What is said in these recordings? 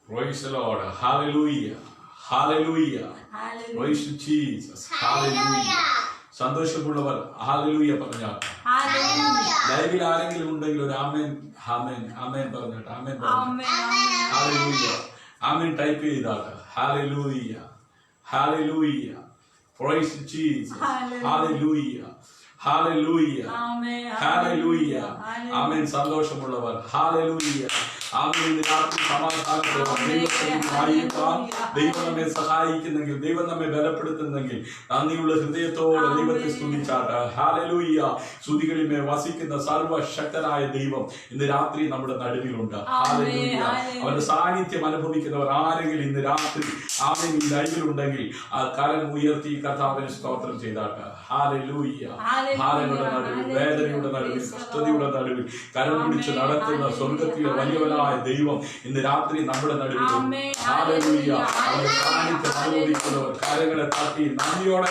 Praise the Lord. Hallelujah. Hallelujah. Praise to Jesus. Hallelujah. സന്തോഷമുള്ളവർ hallelujah പറഞ്ഞാട്ടെ. ലൈവിൽ ആരെങ്കിലും ഉണ്ടെങ്കിൽ ഒരു ആമേൻ ആമേൻ ആമേൻ പറഞ്ഞാട്ടെ. Amen hallelujah. ആമേൻ ടൈപ്പ് ചെയ്താട്ടെ. Hallelujah. Hallelujah. Praise to Jesus. Hallelujah. Hallelujah. Hallelujah. Amen സന്തോഷമുള്ളവർ ഹല്ലേലൂയ. ആമേൻ രാത്രി സമാധാനത്തോടെ ദൈവം നമ്മെ സഹായിക്കുന്നെങ്കിൽ, ദൈവം നമ്മെ ബലപ്പെടുത്തുന്നെങ്കിൽ നന്ദിയുള്ള ഹൃദയത്തോടെ ദൈവത്തെ സ്തുതിച്ചാട്ടെ. ഹല്ലേലൂയ. സ്തുതികളിന്മേൽ വസിക്കുന്ന സർവശക്തനായ ദൈവം ഇന്ന് രാത്രി നമ്മുടെ നടുവിലുണ്ട്. ഹല്ലേലൂയ. അവന്റെ സാന്നിധ്യം അനുഭവിക്കുന്നവർ ആരെങ്കിലും ഇന്ന് രാത്രി ആമേൻ ഈ ലൈവിലുണ്ടെങ്കിൽ ആ കരം ഉയർത്തി കർത്താവിനെ സ്തോത്രം ചെയ്താട്ടെ. ഹല്ലേലൂയ. ഭാരങ്ങളുടെ നടുവിൽ, വേദനയുടെ നടുവിൽ, കഷ്ടതയുടെ നടുവിൽ കരം പിടിച്ച് നടത്തുന്ന സ്വർഗത്തിലെ വലിയവനായ ദൈവം ഇന്ന് രാത്രി നമ്മുടെ നടുവിലുണ്ട്. ഹല്ലേലൂയ. അവന്റെ സാന്നിധ്യം അനുഭവിക്കുന്നവർ കാര്യങ്ങളെ തട്ടി നന്ദിയോടെ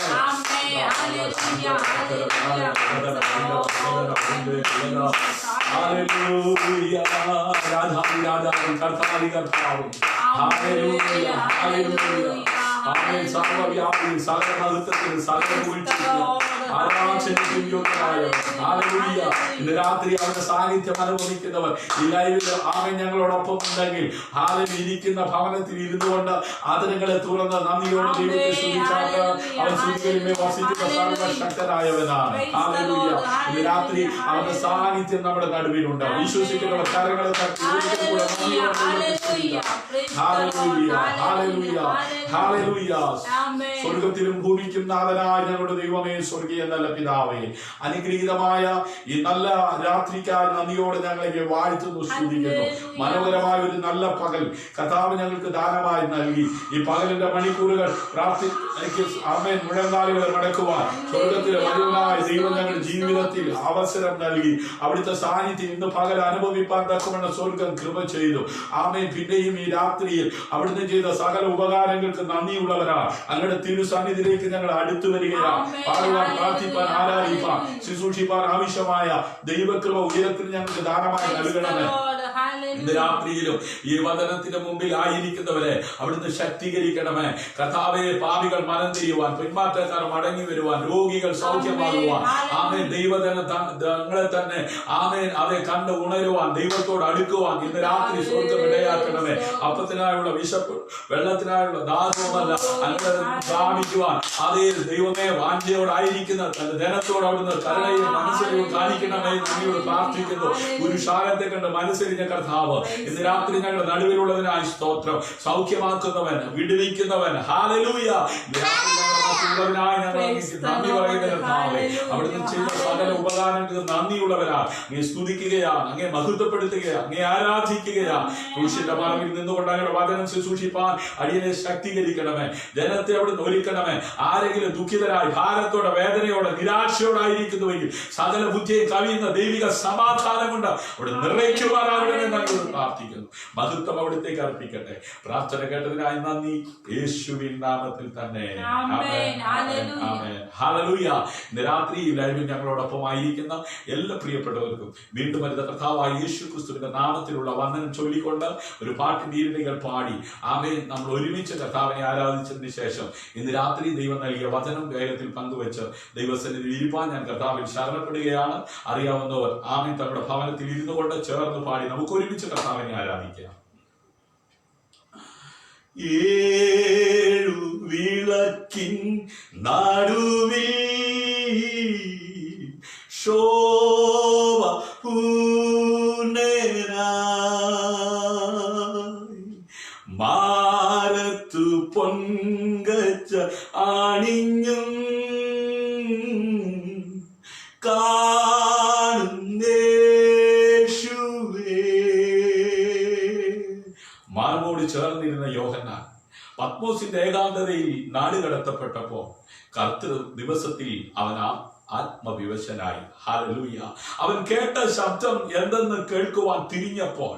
രാജാവും കർത്താവി കർത്താവും ഹല്ലേലൂയ. ഹല്ലേലൂയ. ആമേൻ. സർവ്വവ്യാപിയും സകല മഹത്വത്തിനും സകല വീഴ്ചയ്ക്കും ആരാധനയ്ക്കും യോഗ്യനായവൻ. ഹല്ലേലൂയ. ഇന്ന് രാത്രി അവന്റെ സാന്നിധ്യം അനുഭവിക്കുന്നവർ ഈ ലൈവിൽ ആമേൻ ഞങ്ങളോടൊപ്പം ഉണ്ടെങ്കിൽ ഹാലിൽ ഇരിക്കുന്ന ഭവനത്തിൽ ഇരുന്നു കൊണ്ട് ആദരങ്ങളെ തുറന്ന് നന്ദിയോടെ ദൈവത്തെ സ്തുതിച്ചാട്ട് അവൻ സ്തുതികളിന്മേൽ വസിക്കുന്ന സർവശക്തനായവനാണ്. ഹല്ലേലൂയ. ഇന്ന് രാത്രി അവന്റെ സാന്നിധ്യം നമ്മുടെ നടുവിലുണ്ട്. വിശ്വസിക്കുന്നവർ കരങ്ങളെ തട്ടി കൂടെ നന്ദിയോടെ ദൈവത്തെ സ്തുതിക്കാം. ഹല്ലേലൂയ. ഹല്ലേലൂയ. ഹല്ലേലൂയ. സ്വർഗത്തിലും ഭൂമിക്കും നാഥനായ ഞങ്ങളുടെ ദൈവമേ, സ്വർഗീയ നല്ല പിതാവേ, അനുഗ്രഹീതമായ ഈ നല്ല രാത്രിക്കായി നന്ദിയോടെ ഞങ്ങളെ വാഴ്ത്തുന്നു, സ്തുതിക്കുന്നു. മനോഹരമായ ഒരു നല്ല പകൽ കർത്താവ് ഞങ്ങൾക്ക് ദാനമായി നൽകി. ഈ പകലിന്റെ മണിക്കൂറുകൾ ആമേൻ മുഴങ്കാലുകളെ മടക്കുവാൻ സ്വർഗത്തിലെ വലിയവനായ ദൈവം ഞങ്ങളുടെ ജീവിതത്തിൽ അവസരം നൽകി. അവിടുത്തെ സാന്നിധ്യം ഇന്ന് പകൽ അനുഭവിപ്പാൻ തക്കവണ്ണം സ്വർഗം കൃപ ചെയ്തു. ആമേൻ. പിന്നെയും ഈ രാത്രിയിൽ അവിടുന്ന് ചെയ്ത സകല ഉപകാരങ്ങൾക്ക് നന്ദിയുള്ളവരാ. അങ്ങയുടെ തിരുസന്നിധിയിലേക്ക് ഞങ്ങൾ അടുത്തു വരികയാണ്. പാടുവാൻ, പ്രാർത്ഥിപ്പാൻ, ആരാധിപ്പാൻ, ശുശ്രൂഷിപ്പാൻ ആവശ്യമായ ദൈവകൃപ ഉയരത്തിൽ ഞങ്ങൾക്ക് ദാനമായി നൽകണമേ. ഇന്ന് രാത്രിയിലും ഈ വചനത്തിന്റെ മുമ്പിൽ ആയിരിക്കുന്നവരെ അവിടുന്ന് ശക്തീകരിക്കണമേ. കർത്താവേ, പാപികൾ മനം തിരിയുവാൻ, പിന്മാറ്റക്കാർ മടങ്ങി വരുവാൻ, രോഗികൾ സൗഖ്യമാകുവാൻ, ആമേൻ ദൈവങ്ങളെ തന്നെ ആമേൻ അവയെ കണ്ട് ഉണരുവാൻ, ദൈവത്തോട് അടുക്കുവാൻ ഇന്ന് രാത്രി സ്വർഗം ഇടയാക്കണമേ. അപ്പത്തിനായുള്ള വിശപ്പ്, വെള്ളത്തിനായുള്ള ദാഹവുമല്ല അങ്ങനെ സ്ഥാപിക്കുവാൻ അതേ ദൈവമേ വാഞ്ചയോടായിരിക്കുന്ന തന്റെ ജനത്തോട് അവിടുന്ന് കരുണയും മനസ്സിലും കാണിക്കണമേ. നിന്നോട് പ്രാർത്ഥിക്കുന്നു. പുരുഷാരത്തെ കണ്ട് മനസ്സരിഞ്ഞ കർത്താവ് ഇന്ന് രാത്രി ഞങ്ങളുടെ നടുവിലുള്ളതിനായി സ്തോത്രം. സൗഖ്യമാക്കുന്നവൻ, വിടുവിക്കുന്നവൻ. ഹല്ലേലൂയ. നന്ദി പറയുന്ന കർത്താവേ, അവിടുന്ന് ചെയ്ത സകല ഉപകാരങ്ങൾക്ക് നന്ദിയുള്ളവരാ. അങ്ങേ സ്തുതിക്കുകയാണ്, അങ്ങേ മഹത്വപ്പെടുത്തുകയാണ്, അങ്ങേ ആരാധിക്കുകയാണ്. ക്രൂശിന്റെ മറവിൽ നിന്നുകൊണ്ട് അങ്ങയുടെ വചനം ശുശ്രൂഷിപ്പാൻ അടിയനെ ശക്തീകരിക്കണമേ. ജനത്തെ അവിടുന്ന് ഒരുക്കണമേ. ആരെങ്കിലും ദുഃഖിതരായി, ഭാരത്തോടെ, വേദനയോടെ, നിരാശയോടായിരിക്കുന്നുവെങ്കിൽ സകല ബുദ്ധിയെ കവിയുന്ന ദൈവിക സമാധാനം കൊണ്ട് അവിടെ നിറയ്ക്കുവാനാകണമെന്ന് ഞങ്ങളോട് പ്രാർത്ഥിക്കുന്നു. മഹത്വം അവിടുത്തേക്ക് അർപ്പിക്കട്ടെ. പ്രാർത്ഥന കേട്ടതിനായി നന്ദി, യേശുവിൻ നാമത്തിൽ തന്നെ. ഹല്ലേലൂയ. ഇന്ന് രാത്രി ഈ ലൈവിൽ ഞങ്ങളോടൊപ്പം ആയിരിക്കുന്ന എല്ലാ പ്രിയപ്പെട്ടവർക്കും വീണ്ടും വരുന്ന കർത്താവായ യേശു ക്രിസ്തുവിന്റെ നാമത്തിലുള്ള വന്ദനം ചൊല്ലിക്കൊണ്ട് ഒരു പാട്ടിന്റെ ഈരടികൾ പാടി ആമേൻ നമ്മൾ ഒരുമിച്ച് കർത്താവിനെ ആരാധിച്ചതിന് ശേഷം ഇന്ന് രാത്രി ദൈവം നൽകിയ വചനം വേഗത്തിൽ പങ്കുവെച്ച് ദൈവസന്നിധിയിൽ ഇരിപ്പാൻ ഞാൻ കർത്താവിൽ ശരണപ്പെടുകയാണ്. അറിയാവുന്നവർ ആമേൻ തങ്ങളുടെ ഭവനത്തിൽ ഇരുന്നു കൊണ്ട് ചേർന്ന് പാടി നമുക്ക് ഒരുമിച്ച് കർത്താവിനെ ആരാധിക്കാം. ഏഴു വിളക്കിൻ നടുവിൽ ശോഭ മാരത്തു പൊൻകച്ച അണിഞ്ഞും കാണുന്നേശുവേ. മാർമോട് ചേർന്നിരുന്ന യോഹന്നാൻ പത്മോസിന്റെ ഏകാന്തതയിൽ നാടുകടത്തപ്പെട്ടപ്പോ കർത്തൃ ദിവസത്തിൽ അവൻ ആത്മവിവശനായി. ഹല്ലേലൂയ. അവൻ കേട്ട ശബ്ദം എന്തെന്ന് കേൾക്കുവാൻ തിരിഞ്ഞപ്പോൾ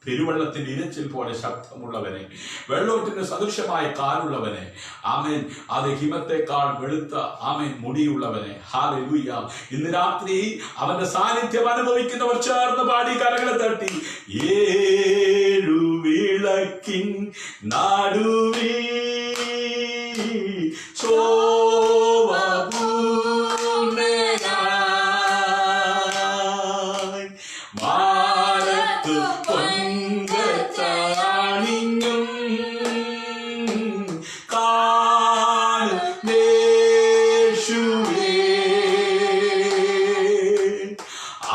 പെരുവെള്ളത്തിന്റെ ഇരച്ചിൽ പോലെ ശബ്ദമുള്ളവനെ, വെള്ളോട്ടിന് സദൃശമായ കാലുള്ളവനെ, ആമേൻ അത് ഹിമത്തെക്കാൾ വെളുത്ത ആമേൻ മുടിയുള്ളവനെ. ഹല്ലേലൂയ. ഇന്ന് രാത്രി അവന്റെ സാന്നിധ്യം അനുഭവിക്കുന്നവർ ചേർന്ന് പാടി കരങ്ങളെ തട്ടി ഏഴു വിളക്ക് വിളക്കിൻ നടുവിൽ ശോഭപൂർണ്ണനായി മാനത്തു പൊൻകച്ചണിഞ്ഞും കാണുന്നേശുവേ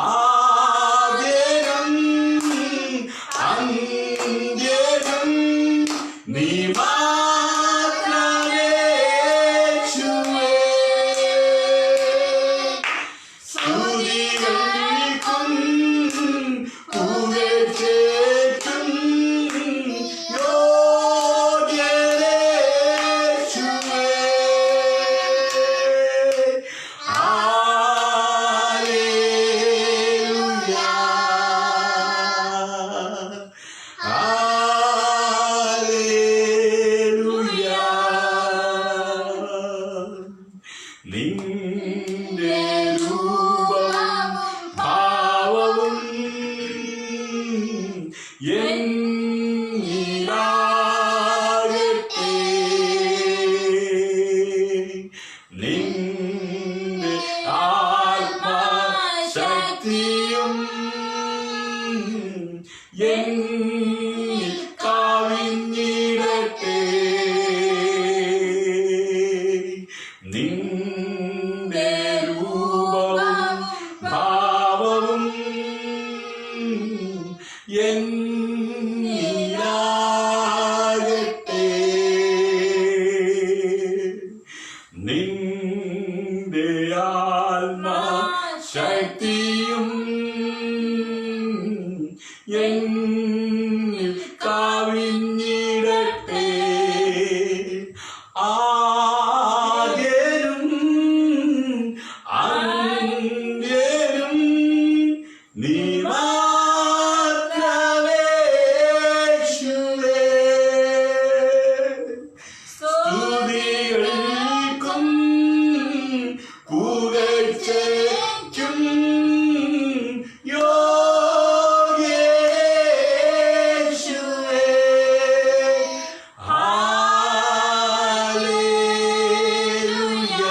ആദ്യനും അന്ത്യനും നീ മാത്രമേ യേശുവേ സ്തുതികൾക്കും പുകഴ്ചയ്ക്കും യോഗ്യനേ യേശുവേ ഹല്ലേലൂയ ഹല്ലേലൂയ നിന്റെ രൂപവും ഭാവവും എന്നിലാകട്ടെ നിന്റെ ആത്മശക്തിയും എന്നിൽ കവിഞ്ഞിടട്ടെ നിന്റെ രൂപവും ഭാവവും എന്നിലാകട്ടെ നിന്റെ ആത്മശക്തിയും എന്നിൽ കവിഞ്ഞിടട്ടെ ആദ്യനും അന്ത്യനും നീ മാത്രമേ യേശുവേ സ്തുതികൾക്കും പുകഴ്ചയ്ക്കും യോഗ്യനേ യേശുവേ ഹല്ലേലൂയ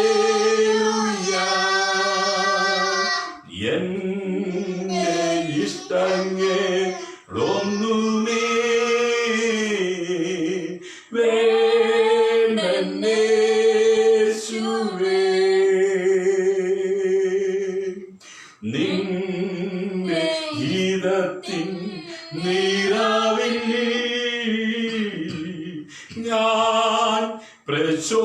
ഹല്ലേലൂയ എന്റെ ഇഷ്ടങ്ങളൊന്നുമേ വേണ്ടെന്നേശുവേ നിന്റെ ഗീതത്തിൻ നിറവിൽ ഞാൻ പ്രശോഭിക്കട്ടെ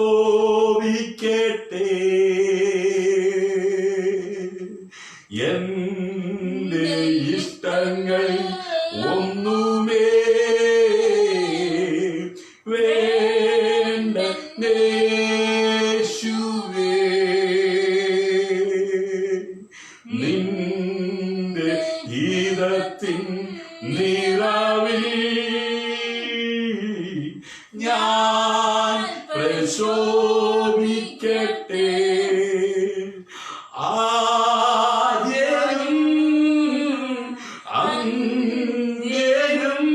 എന്റെ ഇഷ്ടങ്ങൾ ഒന്നുമേ വേണ്ടെന്നേശുവേ നിന്റെ ഗീതത്തിൻ നിറവിൽ ഞാൻ പ്രശോഭിക്കട്ടെ ആദ്യനും അന്ത്യനും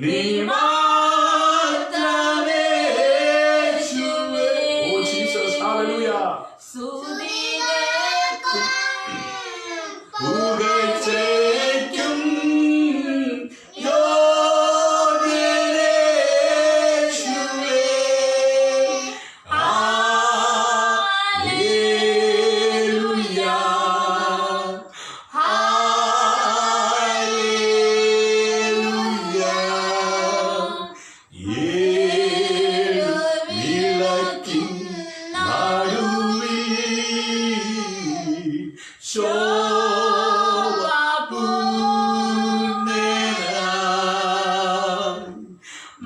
നീ മാത്രമേ യേശുവേ. ഓ ജീസസ് ഹല്ലേലൂയ പുകഴ്ചയ്ക്കും യോഗ്യനേ യേശുവേ ഹല്ലേലൂയ ഹല്ലേലൂയ ഏഴു വിളക്കിൻ നടുവിൽ ശോഭപൂർണ്ണനായി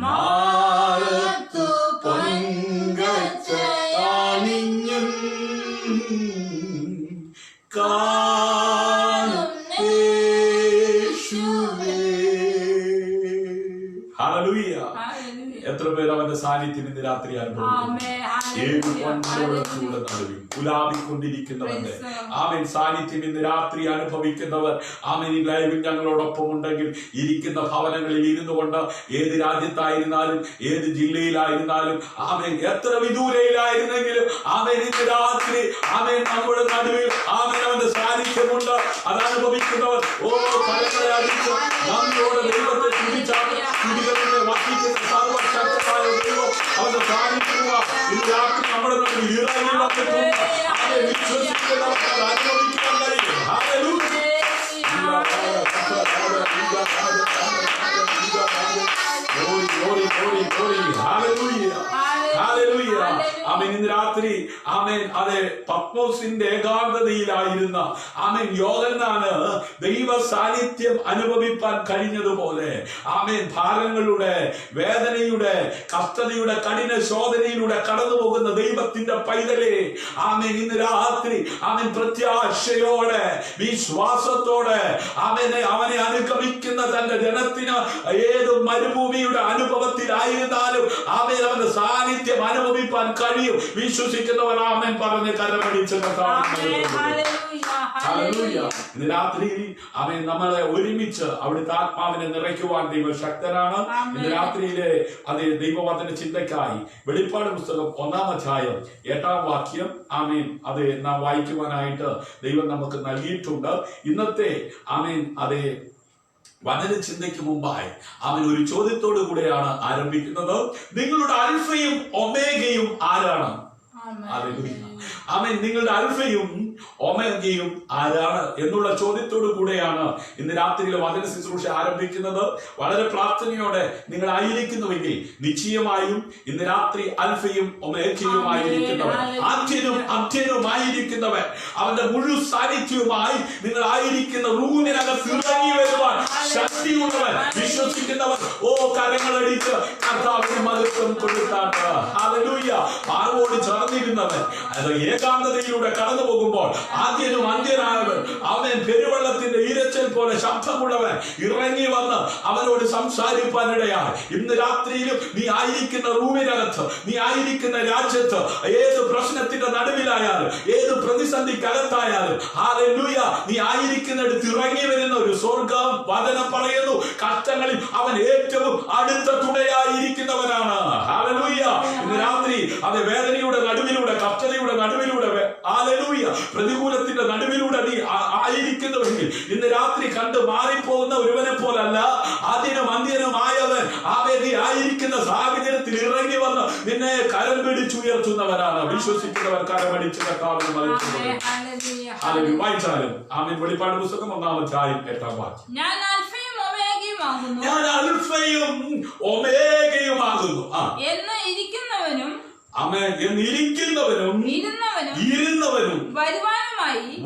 മാനത്തു പൊൻകച്ചണിഞ്ഞും കാണുന്നേശുവേ. ഹല്ലേലൂയ. എത്ര പേർ അവന്റെ സാന്നിധ്യം ഇന്ന് രാത്രി അനുഭവിക്കുന്നു. ഏഴ് പൊൻവെള്ളത്തിലൂടെ നടുവിൽ കുലാവിക്കൊണ്ടിരിക്കുന്നവന്റെ ആമേൻ സാന്നിധ്യം ഇന്ന് രാത്രി അനുഭവിക്കുന്നവർ ആമേൻ ഈ ലൈവിൽ ഞങ്ങളോടൊപ്പം ഉണ്ടെങ്കിൽ ഇരിക്കുന്ന ഭവനങ്ങളിൽ ഇരുന്നു കൊണ്ട് ഏത് രാജ്യത്തായിരുന്നാലും ഏത് ജില്ലയിലായിരുന്നാലും ആമേൻ എത്ര വിദൂരയിലായിരുന്നെങ്കിലും ആമേൻ ഇന്ന് രാത്രി ആമേൻ നമ്മുടെ നടുവിൽ ആമേൻ അവന്റെ സാന്നിധ്യമുണ്ട്. അതനുഭവിക്കുന്നവർ കരങ്ങളെ അടിച്ച് നന്ദിയോടെ ദൈവത്തെ തുടികളിലെ വഹിക്കുന്ന സർവശക്തമായ ദൈവം അവന്റെ സാന്നിധ്യമുള്ള ഇന്ന് രാത്രി നമ്മുടെ നടുവിൽ ഇറങ്ങി വന്നിട്ടുണ്ട്. അവരെ വിശ്വസിക്കുന്നവർക്ക് അത് അനുഭവിക്കാൻ കഴിയും. ഹല്ലേലൂയ. ആമേൻ ഇന്ന് രാത്രി ആമേൻ അതെ പത്മോസിന്റെ ഏകാന്തതയിലായിരുന്ന ആമേൻ യോഹന്നാന് ദൈവ സാന്നിധ്യം അനുഭവിപ്പാൻ കഴിഞ്ഞതുപോലെ ആമേൻ ഭാരങ്ങളുടെ വേദനയുടെ കഷ്ടതയുടെ കഠിന ശോധനയിലൂടെ കടന്നു പോകുന്ന ദൈവത്തിന്റെ പൈതലേ ആമേൻ ഇന്ന് രാത്രി ആമേൻ പ്രത്യാശയോടെ വിശ്വാസത്തോടെ അവനെ അനുഗമിക്കുന്ന തന്റെ ജനത്തിന് ഏത് മരുഭൂമിയുടെ അനുഭവത്തിലായിരുന്നാലും ആമേൻ അവന്റെ സാന്നിധ്യം അനുഭവിപ്പാൻ കഴിയും. വിശ്വസിക്കുന്നവർ ആമേൻ പറഞ്ഞ് കരമടിച്ച് ഇന്ന് രാത്രിയിൽ ആമേൻ നമ്മളെ ഒരുമിച്ച് അവിടുത്തെ ആത്മാവിനെ നിറയ്ക്കുവാൻ ദൈവം ശക്തനാണ്. ഇന്ന് രാത്രിയിലെ അതേ ദൈവവചന ചിന്തയ്ക്കായി വെളിപ്പാട് പുസ്തകം 1-ാം അധ്യായം 8-ാം വാക്യം ആമേൻ അത് നാം വായിക്കുവാനായിട്ട് ദൈവം നമുക്ക് നൽകിയിട്ടുണ്ട്. ഇന്നത്തെ ആമേൻ അതേ വചന ചിന്തയ്ക്ക് മുമ്പായി അവൻ ഒരു ചോദ്യത്തോടു കൂടെയാണ് ആരംഭിക്കുന്നത്. നിങ്ങളുടെ അൽഫയും ഒമേഗയും ആരാണ്? ആമേൻ. നിങ്ങളുടെ അൽഫയും ഒമേഗയും ആരാണ് എന്നുള്ള ചോദ്യത്തോടു കൂടെയാണ് ഇന്ന് രാത്രിയിലെ വചന ശുശ്രൂഷ ആരംഭിക്കുന്നത്. വളരെ പ്രാർത്ഥനയോടെ നിങ്ങൾ ആയിരിക്കുന്നുവെങ്കിൽ നിശ്ചയമായും ഇന്ന് രാത്രി അൽഫയും ഒമേഗയുമായിരിക്കുന്നവൻ, ആദ്യനും അന്ത്യനുമായിരിക്കുന്നവൻ, അവന്റെ മുഴു സാന്നിധ്യവുമായി നിങ്ങൾ ആയിരിക്കുന്ന റൂമിനകത്ത് ഇറങ്ങി വരുവാൻ ശക്തിയുള്ളവൻ, വിശ്വസിക്കുന്നവർ കരങ്ങളടിച്ച് കർത്താവിന് മഹത്വം കൊടുത്താണ്. ഹല്ലേലൂയ. പാറോട് ചേർന്നിരുന്നവൻ ഏകാന്തതയിലൂടെ കടന്നു പോകുമ്പോൾ ആദ്യനും അന്ത്യനായവൻ അവൻ പെരുവെള്ളത്തിന്റെ ഇരച്ചൽ പോലെ ശബ്ദമുള്ളവൻ ഇറങ്ങി വന്ന് അവനോട് സംസാരിപ്പാനിടയായി. ഇന്ന് രാത്രിയിലും നീ ആയിരിക്കുന്ന റൂമിനകത്ത്, നീ ആയിരിക്കുന്ന രാജ്യത്ത്, ഏത് പ്രശ്നത്തിന്റെ നടുവിലായാലും ഏത് പ്രതിസന്ധിക്കകത്തായാലും ഹല്ലേലൂയ നീ ആയിരിക്കുന്നിടത്ത് ഇറങ്ങി വരുന്ന ഒരു സ്വർഗ്ഗം വചനം പറയുന്നു. കഷ്ടങ്ങളിൽ അവൻ ഏറ്റവും അടുത്ത തുണയായിരിക്കുന്നവനാണ്. ഹല്ലേലൂയ. ഇന്ന് രാത്രി അത് വേദനയുടെ നടുവിലൂടെ, കഷ്ടതയുടെ നടുവിലൂടെ, ഹല്ലേലൂയ പ്രതികൂലത്തിന്റെ നടുവിലൂടെ നീ ആയിരിക്കുന്നുവെങ്കിൽ ഇന്ന് രാത്രി കണ്ട് മാറിപ്പോകുന്ന ഒരുവനെ പോലല്ല, ആദ്യനും അന്ത്യനുമായവൻ നീ ആയിരിക്കുന്ന സാഹചര്യത്തിൽ ഇറങ്ങി വന്ന് നിന്നെ കരം പിടിച്ചുയർത്തുന്നവനാണ്. വിശ്വസിക്കുന്നവർ കരമടിച്ച് കർത്താവിനെ വായിച്ചാലും ആമേൻ. വെളിപ്പാട് പുസ്തകം 1-ാം അധ്യായം 8-ാം വാക്യം. ഞാൻ അൽഫയും ഒമേഗയുമാകുന്നു എന്ന് ഇരിക്കുന്നവനും ഇരുന്നവനും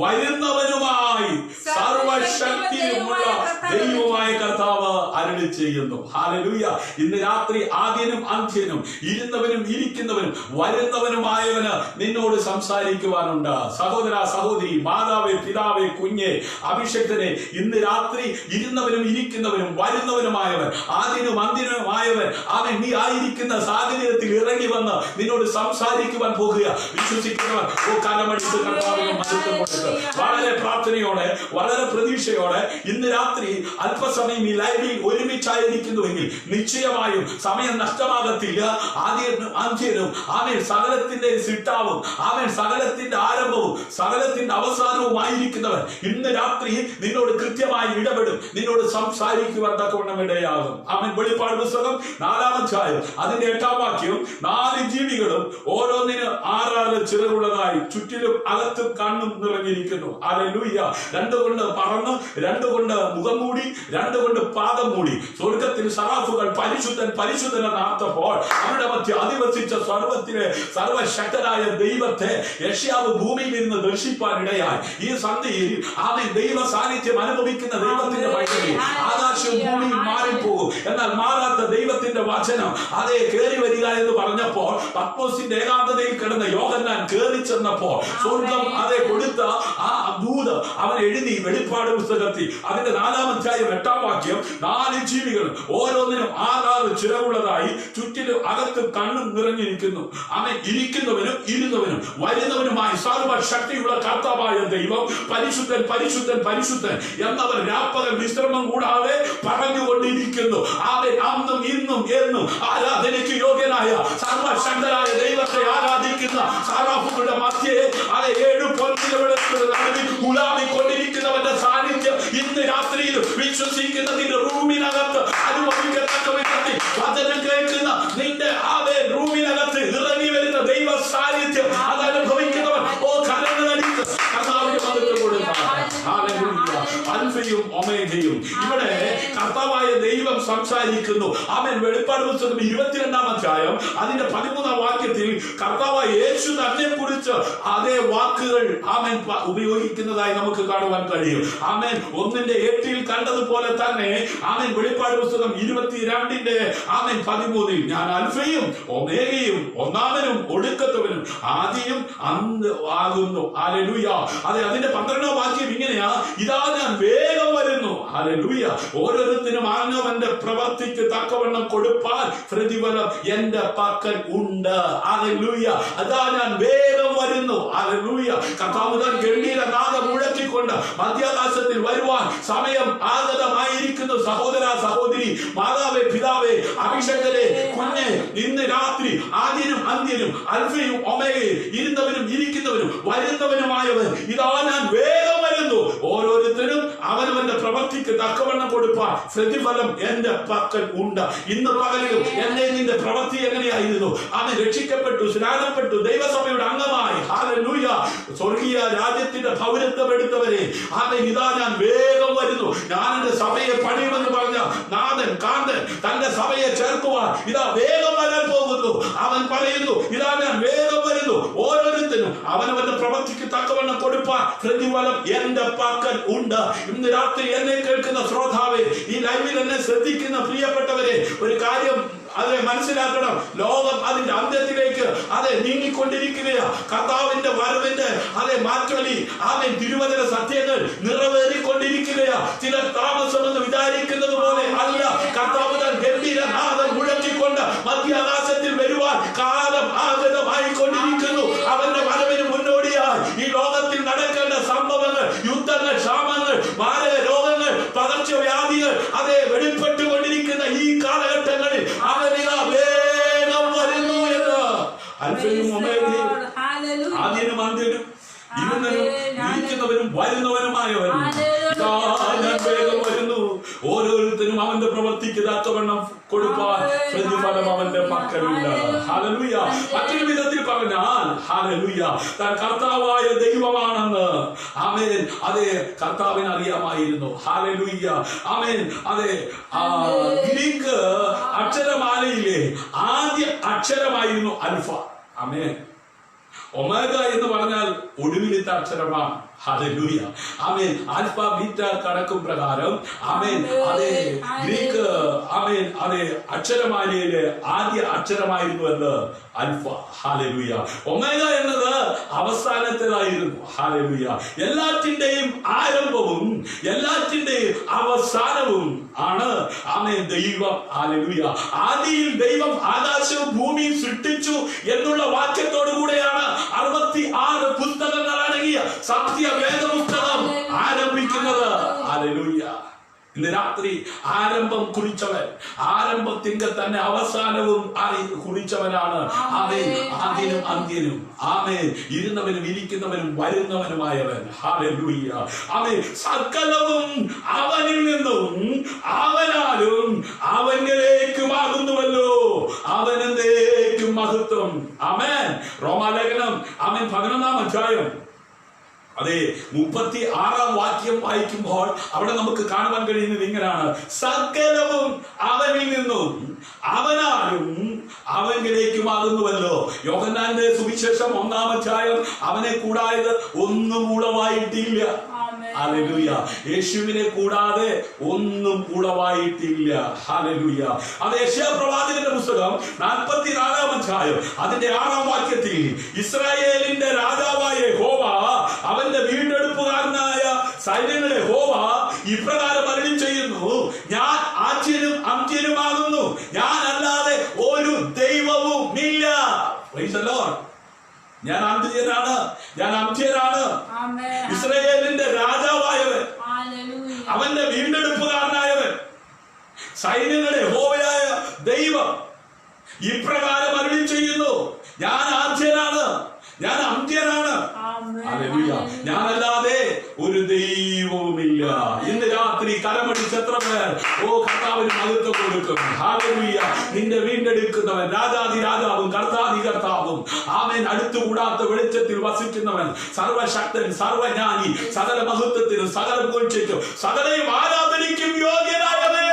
വരുന്നവനുമായി സർവശക്തിയുമുള്ള ദൈവമായ കർത്താവ് അരുളി ചെയ്യുന്നു. ഹല്ലേലൂയ. ഇന്ന് രാത്രി ആദ്യനും അന്ത്യനും ഇരുന്നവനും ഇരിക്കുന്നവനും വരുന്നവനുമായവന് നിന്നോട് സംസാരിക്കുവാനുണ്ട്. സഹോദര സഹോദരി, മാതാവേ പിതാവേ കുഞ്ഞെ അഭിഷക്തനെ, ഇന്ന് രാത്രി ഇരുന്നവനും ഇരിക്കുന്നവനും വരുന്നവനുമായവൻ, ആദ്യനും അന്ത്യനുമായവൻ അവൻ നീ ആയിരിക്കുന്ന സാഹചര്യത്തിൽ ഇറങ്ങി വന്ന് നിന്നോട് സംസാരിക്കുവാൻ പോകുക. വിശ്വസിക്കുന്നവർ കരമടിച്ച് കർത്താവിനെ മഹത്വം കൊടുത്ത് വളരെ പ്രാർത്ഥനയോടെ, വളരെ പ്രതീക്ഷയോടെ ഇന്ന് രാത്രി അല്പസമയം ഈ ലൈവിൽ ഒരുമിച്ചായിരിക്കുന്നുവെങ്കിൽ നിശ്ചയമായും സമയം നഷ്ടമാകത്തില്ല. ആദ്യനും അന്ത്യനും ആമേൻ സകലത്തിന്റെ സിട്ടാവും ആമേൻ സകലത്തിന്റെ ആരംഭവും സകലത്തിന്റെ അവസാനവുമായിരിക്കുന്നവൻ ഇന്ന് രാത്രി നിന്നോട് കൃത്യമായി ഇടപെടും, നിന്നോട് സംസാരിക്കുവാൻ തക്കവണ്ണം ഇടയാകും. ആമേൻ. വെളിപ്പാട് പുസ്തകം 4-ാം അധ്യായം അതിന്റെ 8-ാം വാക്യം. 4 ജീവികളും ഓരോന്നിന് 6 ചിറകുള്ളതായി ചുറ്റിലും അകത്തും കണ്ണും നിറഞ്ഞിരിക്കുന്നു. ഹല്ലേലൂയ. 2 കൊണ്ട് പറന്ന്, 2 കൊണ്ട് മുഖം മൂടി, 2 കൊണ്ട് പാദം മൂടി. സ്വർഗത്തിൽ സറാഫുകൾ പരിശുദ്ധൻ പരിശുദ്ധൻ എന്നാർത്തപ്പോൾ അവരുടെ മധ്യ അധിവസിച്ച സർവത്തിലെ സർവശക്തനായ ദൈവത്തെ യെശയ്യാവ് ഭൂമിയിൽ നിന്ന് ദർശിപ്പാനിടയായി. ഈ സന്ധ്യയിൽ ആമേൻ ദൈവ സാന്നിധ്യം അനുഭവിക്കുന്ന ദൈവത്തിന്റെ പൈതലേ, ആകാശവും ഭൂമിയും മാറിപ്പോകും, എന്നാൽ മാറാത്ത ദൈവത്തിന്റെ വചനം അതേ കേറി വരിക എന്ന് പറഞ്ഞപ്പോൾ പത്മോസിന്റെ ഏകാന്തതയിൽ കിടന്ന യോഹന്നാൻ കേറി ചെന്നപ്പോൾ സ്വർഗം അതേ കൊടുത്ത ആ ദൂത് അവൻ എഴുതി വെളിപ്പാട് പുസ്തകത്തിൽ അതിന്റെ 4-ാം അധ്യായം 8-ാം വാക്യം 4 ജീവികൾ ഓരോന്നിനും 6 ചിറകുള്ളതായി ചുറ്റിലും അകത്തും കണ്ണും നിറഞ്ഞിരിക്കുന്നു. അവൻ ഇരിക്കുന്നവനും ഇരുന്നവനും വരുന്നവനുമായി സർവശക്തിയുള്ള കർത്താവായ ദൈവം പരിശുദ്ധൻ പരിശുദ്ധൻ പരിശുദ്ധൻ എന്നവർ രാപ്പകൽ വിശ്രമം കൂടാതെ പറഞ്ഞുകൊണ്ടിരിക്കുന്നു. അവൻ അന്നും ഇന്നും എന്നും ആരാധനയ്ക്ക് യോഗ്യനായ സർവശക്തനായ ദൈവത്തെ ആരാധിക്കുന്ന സാറാഫുകളുടെ മധ്യേ 7 പൊൻനിലവിളക്കുകളുടെ നടുവിൽ ഉലാവിക്കൊണ്ടിരിക്കുന്നവന്റെ സാന്നിധ്യം ഇന്ന് രാത്രിയിൽ വിശ്വസിക്കുന്നതിന്റെ റൂമിനകത്ത് അനുഭവിക്കത്തക്ക വിധത്തിൽ വചനം കേൾക്കുന്ന നിന്റെ റൂമിനകത്ത് ഇറങ്ങി വരുന്ന ദൈവ സാന്നിധ്യം അത് അനുഭവിക്കുന്നവൻ കരങ്ങളടിച്ച് കർത്താവിന്റെ മതത്തിൽ കൊടുക്കാം. അൽഫയും ഒമേഗയും. ഇവിടെ കർത്താവായ ദൈവം സംസാരിക്കുന്നു. അവൻ വെളിപ്പാട് പുസ്തകം 22-ാം അധ്യായം അതിന്റെ 13-ാം വാക്യത്തിൽ കർത്താവായ യേശു തന്നെ കുറിച്ച് അതേ വാക്കുകൾ അവൻ ഉപയോഗിക്കുന്നതായി നമുക്ക് കാണുവാൻ കഴിയും. അവൻ 1:8 കണ്ടതുപോലെ തന്നെ അവൻ വെളിപ്പാട് പുസ്തകം 22-ന്റെ 13 ഞാൻ അൽഫയും ഒമേഗയും ഒന്നാമനും ഒടുക്കത്തവനും ആദിയും ആകുന്നു. ഹല്ലേലൂയ. അതെ, അതിന്റെ 12-ാം വാക്യം ഇങ്ങനെയാ, ഇതാ ഞാൻ വേഗം വരുന്നു. ഹല്ലേലൂയ. ഓരോരുത്തരും അവനവന്റെ പ്രവൃത്തിക്ക് തക്കവണ്ണം കൊടുപ്പാൻ പ്രതിഫലം എന്റെ പക്കൽ ഉണ്ട്. ഹല്ലേലൂയ. അതാ ഞാൻ വേഗം വരുന്നു. ഹല്ലേലൂയ. കർത്താവ് താൻ ഗംഭീരനാദം മുഴക്കിക്കൊണ്ട് മധ്യാകാശത്തിൽ വരുവാൻ സമയം ആഗതമായിരിക്കുന്നു. സഹോദര സഹോദരി, മാതാവേ പിതാവേ, അഭിഷേകരെ, കുഞ്ഞെ, ഇന്ന് രാത്രി ആദ്യനും അന്ത്യനും അൽഫയും ഒമേഗയും ഇരുന്നവനും ഇരിക്കുന്നവനും വരുന്നവനുമായവൻ ഇതാ ഞാൻ വേഗം വരുന്നു. ഓരോരുത്തരും അവനവന്റെ പ്രവൃത്തിക്ക് തക്കവണ്ണം കൊടുപ്പാൻ പ്രതിഫലം എന്റെ പക്കൽ ഉണ്ട്. ഇന്ന് പകലിലും എന്നെ നിന്റെ പ്രവൃത്തി എങ്ങനെയായിരുന്നു? അവൻ രക്ഷിക്കപ്പെട്ടു, സ്നാനപ്പെട്ടു, ദൈവസഭയുടെ അംഗമായി. ഹല്ലേലൂയ. സ്വർഗീയ രാജ്യത്തിന്റെ പൗരത്വം എടുത്തവരെ, അവൻ ഇതാ ഞാൻ വേഗം വരുന്നു. ഞാൻ എന്റെ സഭയെ പണിയുമെന്ന് പറഞ്ഞ നാഥൻ കാന്തൻ തന്റെ സഭയെ ചേർക്കുവാൻ ഇതാ വേഗം വരാൻ പോകുന്നു. അവൻ പറയുന്നു ഇതാ ഞാൻ വേഗം വരുന്നു. ഓരോരുത്തരും അവനവന്റെ പ്രവൃത്തിക്ക് തക്കവണ്ണം കൊടുപ്പാൻ പ്രതിഫലം എന്റെ പക്കൽ ഉണ്ട്. ഇന്ന് രാത്രി എന്നെ കേൾക്കുന്ന ശ്രോതാവേ, ഈ ലൈവിൽ എന്നെ ശ്രദ്ധിക്കുന്ന പ്രിയപ്പെട്ടവരെ, ഒരു കാര്യം മനസ്സിലാക്കണം. ലോകം അതിന്റെ അന്ത്യത്തിലേക്ക് നീങ്ങിക്കൊണ്ടിരിക്കുകയാ. കർത്താവിന്റെ വരവിന്റെ മാറ്റൊലി തിരുവചന സത്യങ്ങൾ നിറവേറിക്കൊണ്ടിരിക്കുകയാ. ചിലർ താമസമെന്ന് വിചാരിക്കുന്നത് പോലെ അല്ല. കർത്താവ് ഗംഭീരനാദം മുഴക്കിക്കൊണ്ട് മധ്യാകാശത്തിൽ വരുവാൻ കാലം ആഗതമായിക്കൊണ്ടിരിക്കുന്നു. അവന്റെ വരവിന് മുന്നോടിയായി ഈ ലോകത്തിൽ നടക്കേണ്ട സംഭവങ്ങൾ, യുദ്ധങ്ങൾ, ക്ഷാമങ്ങൾ, മാരക രോഗങ്ങൾ, പകർച്ചവ്യാധികൾ വെളിപ്പെട്ടുകൊണ്ടിരിക്കുന്ന ഈ കാലഘട്ടങ്ങളിൽ അവനിതാ വേഗം വരുന്നു എന്ന് അൽഫയും ഒമേഗയും ആദ്യനും അന്ത്യനും ഇരുന്നവനും ഇരിക്കുന്നവനും വരുന്നവനുമായവൻ വേഗം വരുന്നു. ഓരോരുത്തരും അവന്റെ പ്രവൃത്തിക്ക് തക്കവണ്ണം കൊടുപ്പാൻ പ്രതിഫലം അവന്റെ പക്കലുണ്ട്. ഹല്ലേലൂയ. മറ്റൊരു വിധത്തിൽ പറഞ്ഞാൽ ഹല്ലേലൂയ, താൻ കർത്താവായ ദൈവമാണെന്ന് ആമേൻ അതെ കർത്താവിന് അറിയാമായിരുന്നു. ഹല്ലേലൂയ. ആമേൻ അതെ ഗ്രീക്ക് അക്ഷരമാലയിലെ ആദ്യ അക്ഷരമായിരുന്നു അൽഫ. ആമേൻ. ഒമേഗ എന്ന് പറഞ്ഞാൽ ഒടുവിലത്തെ അക്ഷരമാണ്. ഹല്ലേലൂയ. ആമേൻ. ആൽഫ ബീറ്റ കണക്കും പ്രകാരം ആമേൻ അതെ ഗ്രീക്ക് ആമേൻ അതെ അക്ഷരമാലയിലെ ആദ്യ അക്ഷരമായിരുന്നു എന്ന് അൽഫ. ഹല്ലേലൂയ. ഒമേഗ എന്നത് അവസാനത്തേതായിരുന്നു. ഹല്ലേലൂയ. എല്ലാറ്റിന്റെയും ആരംഭവും എല്ലാറ്റിന്റെയും അവസാനവും ആണ് ആമേൻ ദൈവം. ഹല്ലേലൂയ. ആദിയിൽ ദൈവം ആകാശവും ഭൂമിയും സൃഷ്ടിച്ചു എന്നുള്ള വാക്യത്തോടു കൂടെയാണ് 66 പുസ്തകങ്ങൾ അടങ്ങിയ സത്യ വേദപുസ്തകം ആരംഭിക്കുന്നത്. ഹല്ലേലൂയ. ഇന്ന് രാത്രി ആരംഭം കുറിച്ചവൻ, ആരംഭത്തിന്റെ തന്നെ അവസാനവും കുറിച്ചവനാണ്. ആമേൻ. ആദ്യനും അന്ത്യനും ആമേൻ ഇരുന്നവനും ഇരിക്കുന്നവനും വരുന്നവനുമായവൻ. ഹല്ലേലൂയ. ആമേൻ. സകലവും അവനിൽ നിന്നും അവനാലും അവനിലേക്കുമാകുന്നുവല്ലോ. അവനെന്തേക്കും മഹത്വം. ആമേൻ. റോമാലേഖനം ആമേൻ 11-ാം അധ്യായം 36-ാം വാക്യം വായിക്കുമ്പോൾ അവിടെ നമുക്ക് കാണുവാൻ കഴിയുന്നത് ഇങ്ങനെയാണ്: സകലവും അവനിൽ നിന്നും അവനാലും അവനിലേക്കുമാകുന്നുവല്ലോ. യോഹന്നാന്റെ സുവിശേഷം 1-ാം അധ്യായം അവനെ കൂടാതെ ഒന്നും ഉളവായിട്ടില്ല. ഹല്ലേലൂയ. യേശുവിനെ കൂടാതെ ഒന്നും ഉളവായിട്ടില്ല. ഹല്ലേലൂയ. അത് യെശയ്യാ പ്രവാചകന്റെ പുസ്തകം 44-ാം അധ്യായം അതിന്റെ 6-ാം വാക്യത്തിൽ ഇസ്രായേലിന്റെ രാജാവായ യഹോവ അവന്റെ വീണ്ടെടുപ്പുകാരനായ സൈന്യങ്ങളെ യഹോവ ഇപ്രകാരം അരുളി ചെയ്യുന്നു, ഞാൻ ആദ്യനും അന്ത്യനുമാകുന്നു, ഞാൻ അല്ലാതെ ഒരു ദൈവവും ഇല്ല. ഞാൻ ആദ്യനാണ്, ഞാൻ അന്ത്യനാണ്. ഇസ്രായേലിന്റെ രാജാവായവൻ, അവന്റെ വീണ്ടെടുപ്പുകാരനായവൻ, സൈന്യങ്ങളെ യഹോവയായ ദൈവം ഇപ്രകാരം അരുളി ചെയ്യുന്നു, ഞാൻ ആദ്യനാണ്, ഞാൻ അന്ത്യനാണ്. ഞാനല്ലാതെ ഒരു ദൈവവുമില്ല. ഇന്ന് രാത്രി കരമടിച്ച് എത്ര പേർ കർത്താവിന് മഹത്വം കൊടുക്കും. ഹല്ലേലൂയ. നിന്റെ വീണ്ടെടുക്കുന്നവൻ, രാജാതി രാജാവും കർത്താതി കർത്താവും, ആമേൻ, അടുത്തുകൂടാത്ത വെളിച്ചത്തിൽ വസിക്കുന്നവൻ, സർവശക്തൻ, സർവജ്ഞാനി, സകല മഹത്വത്തിനും സകല പുകഴ്ചയ്ക്കും സകലയും ആരാധനയ്ക്കും യോഗ്യനായവേ,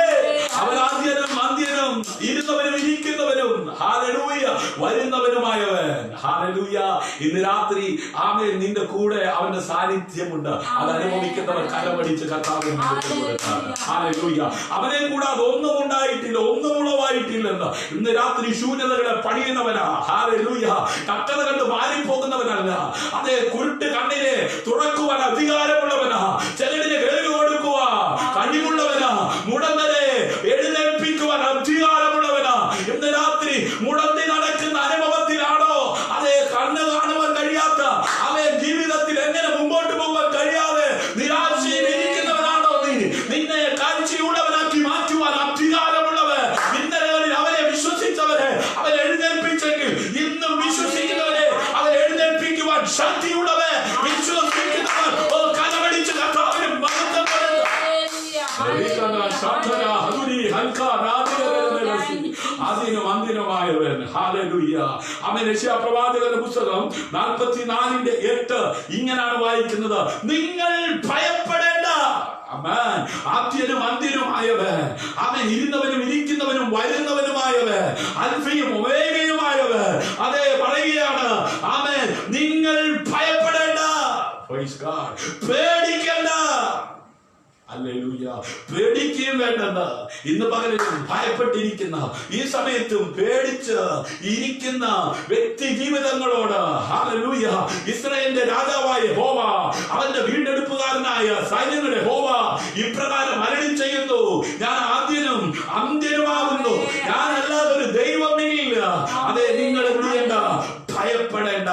അവൻ ആദ്യനും അന്ത്യനും, ഇരുന്നവനും ഇരിക്കുന്നവനും, ഹല്ലേലൂയ, വരുന്നവനുമായവൻ. ഹല്ലേലൂയ. ഇന്ന് രാത്രി ആമേൻ, നിന്റെ കൂടെ അവന്റെ സാന്നിധ്യമുണ്ട്. അത് അനുഭവിക്കുന്നവർ കരമടിച്ച് കർത്താവിന് മഹത്വം കൊടുത്താണ്. ഹല്ലേലൂയ. അവനെ കൂടാതെ ഒന്നും ഉണ്ടായിട്ടില്ല, ഒന്നും ഉളവായിട്ടില്ലെന്ന് ഇന്ന് രാത്രി ശൂന്യതകളെ പണിയുന്നവനാ. ഹല്ലേലൂയ. കട്ടത കണ്ട് മാറിപ്പോകുന്നവനല്ല. അതേ, കുരുട്ട് കണ്ണിനെ തുറക്കുവാൻ അധികാരമുള്ളവനാ. ചിലരിനെ കേൾവി കൊടുക്കുവാൻ കഴിവുള്ളവനാ. മുടന്തരെ എഴുന്നേൽപ്പിക്കുവാൻ അധികാരമുള്ളവനാ. ഇന്ന് രാത്രി മുടന്തി നടക്കുന്ന അനുഭവത്തിലാണോ? അതേ, കണ്ണ് കാണുവാൻ കഴിയാത്ത, അവൻ ജീവിതത്തിൽ എങ്ങനെ മുമ്പോട്ട് പോകാൻ കഴിയാതെ നിരാശയിൽ ഇരിക്കുന്നവനാണോ നീ? നിന്നെ കാഴ്ചയുള്ളവനാക്കി മാറ്റുവാൻ അധികാരമുള്ളവൻ. ഇന്നലെ അവനെ വിശ്വസിച്ചവരെ അവൻ എഴുന്നേൽപ്പിച്ചെങ്കിൽ ഇന്നും വിശ്വസിക്കുന്നവരെ അവൻ എഴുന്നേൽപ്പിക്കുവാൻ ശക്തിയുള്ളവൻ. വിശ്വസിക്കുന്നവർ കലവടിച്ച് കർത്താവിന് മഹത്വം കൊടുക്കും. അതിനും അന്തിനുമായവൻ. ഹല്ലേലൂയ. ആമേൻ. യെശയ്യാ പ്രവാചകന്റെ പുസ്തകം 44:8 ഇങ്ങനെയാണ് വായിക്കുന്നത്, നിങ്ങൾ ഭയപ്പെടേണ്ട. ആമേൻ. ആദ്യനും അന്ത്യനുമായവൻ, ആമേൻ, ഇരുന്നവനും ഇരിക്കുന്നവനും വരുന്നവനുമായവൻ, അൽഫയും ഒമേഗയുമായവൻ. അതേ, പറയുകയാണ്, ആമേൻ, നിങ്ങൾ ഭയപ്പെടേണ്ട. Praise God. പേടിക്കേണ്ട. ഹല്ലേലൂയ. പേടിക്കുകയും വേണ്ടെന്ന് ഇന്ന് പകലും ഭയപ്പെട്ടിരിക്കുന്ന, ഈ സമയത്തും പേടിച്ച് ഇരിക്കുന്ന വ്യക്തി ജീവിതങ്ങളോട്, ഹല്ലേലൂയ, ഇസ്രായേലിന്റെ രാജാവായ യഹോവ, അവന്റെ വീണ്ടെടുപ്പുകാരനായ സൈന്യങ്ങളുടെ യഹോവ ഇപ്രകാരം അരുളി ചെയ്യുന്നു, ഞാൻ ആദ്യനും അന്ത്യനുമാകുന്നു, ഞാൻ അല്ലാതെ ഒരു ദൈവമില്ല. അതെ, നിങ്ങൾ എന്ത് ചെയ്യണ്ട? ഭയപ്പെടേണ്ട.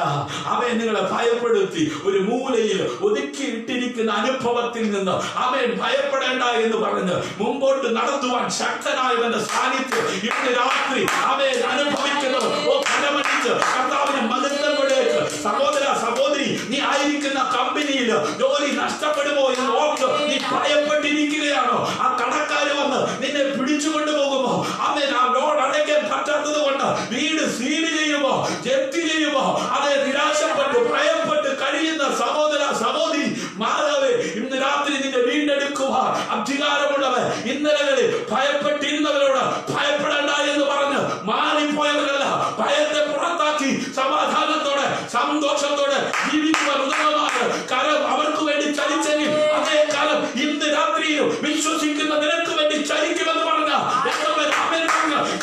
അവൻ നിങ്ങളെ ഭയപ്പെടുത്തി ഒരു മൂലയിൽ ഒതുക്കിയിട്ടിരിക്കുന്ന അനുഭവത്തിൽ നിന്ന് അവൻ ഭയപ്പെടേണ്ട എന്ന് പറഞ്ഞ് മുമ്പോട്ട് നടത്തുവാൻ ശക്തനായവന്റെ സാന്നിധ്യം ഇന്ന് രാത്രി അവൻ അനുഭവിക്കുന്നത്. കരമടിച്ച് കർത്താവിന് മഹത്വം കൊടുക്ക്. സഹോദര, സഹോദരി, നീ ആയിരിക്കുന്ന കമ്പനിയിൽ ജോലി നഷ്ടപ്പെടുമോ എന്ന് ഓർത്ത് നീ ഭയപ്പെട്ടിരിക്കുകയാണോ? ആ കടക്കാര് വന്ന് നിന്നെ പിടിച്ചുകൊണ്ടു പോകുമോ? അവൻ ആ ലോൺ അടയ്ക്കാൻ പറ്റാത്തത് കൊണ്ട് വീട് സീൽ ചെയ്യുമോ, ജപ്തി ചെയ്യുമോ? അതേ, നിരാശപ്പെട്ട് ഭയപ്പെട്ട് കഴിയുന്ന സഹോദര, സഹോദരി, മാതാവേ, ഇന്ന് രാത്രി നിന്നെ വീണ്ടെടുക്കുവാൻ അധികാരമുള്ളവൻ. ഇന്നലകളിൽ ഭയപ്പെട്ടിരുന്നവരോട് ഭയപ്പെടേണ്ട എന്ന് പറഞ്ഞ് മാറിപ്പോയവരല്ല, ഭയത്തെ പുറത്താക്കി സമാധാനത്തോടെ സന്തോഷത്തോടെ ജീവിക്കുവാൻ ഉദാഹരണമായ കരം അവർക്ക് വേണ്ടി ചലിച്ചെങ്കിൽ അതേ കരം ഇന്ന് രാത്രിയിലും വിശ്വസിക്കുന്ന നിനക്ക് വേണ്ടി ചലിക്കുമെന്ന് പറഞ്ഞ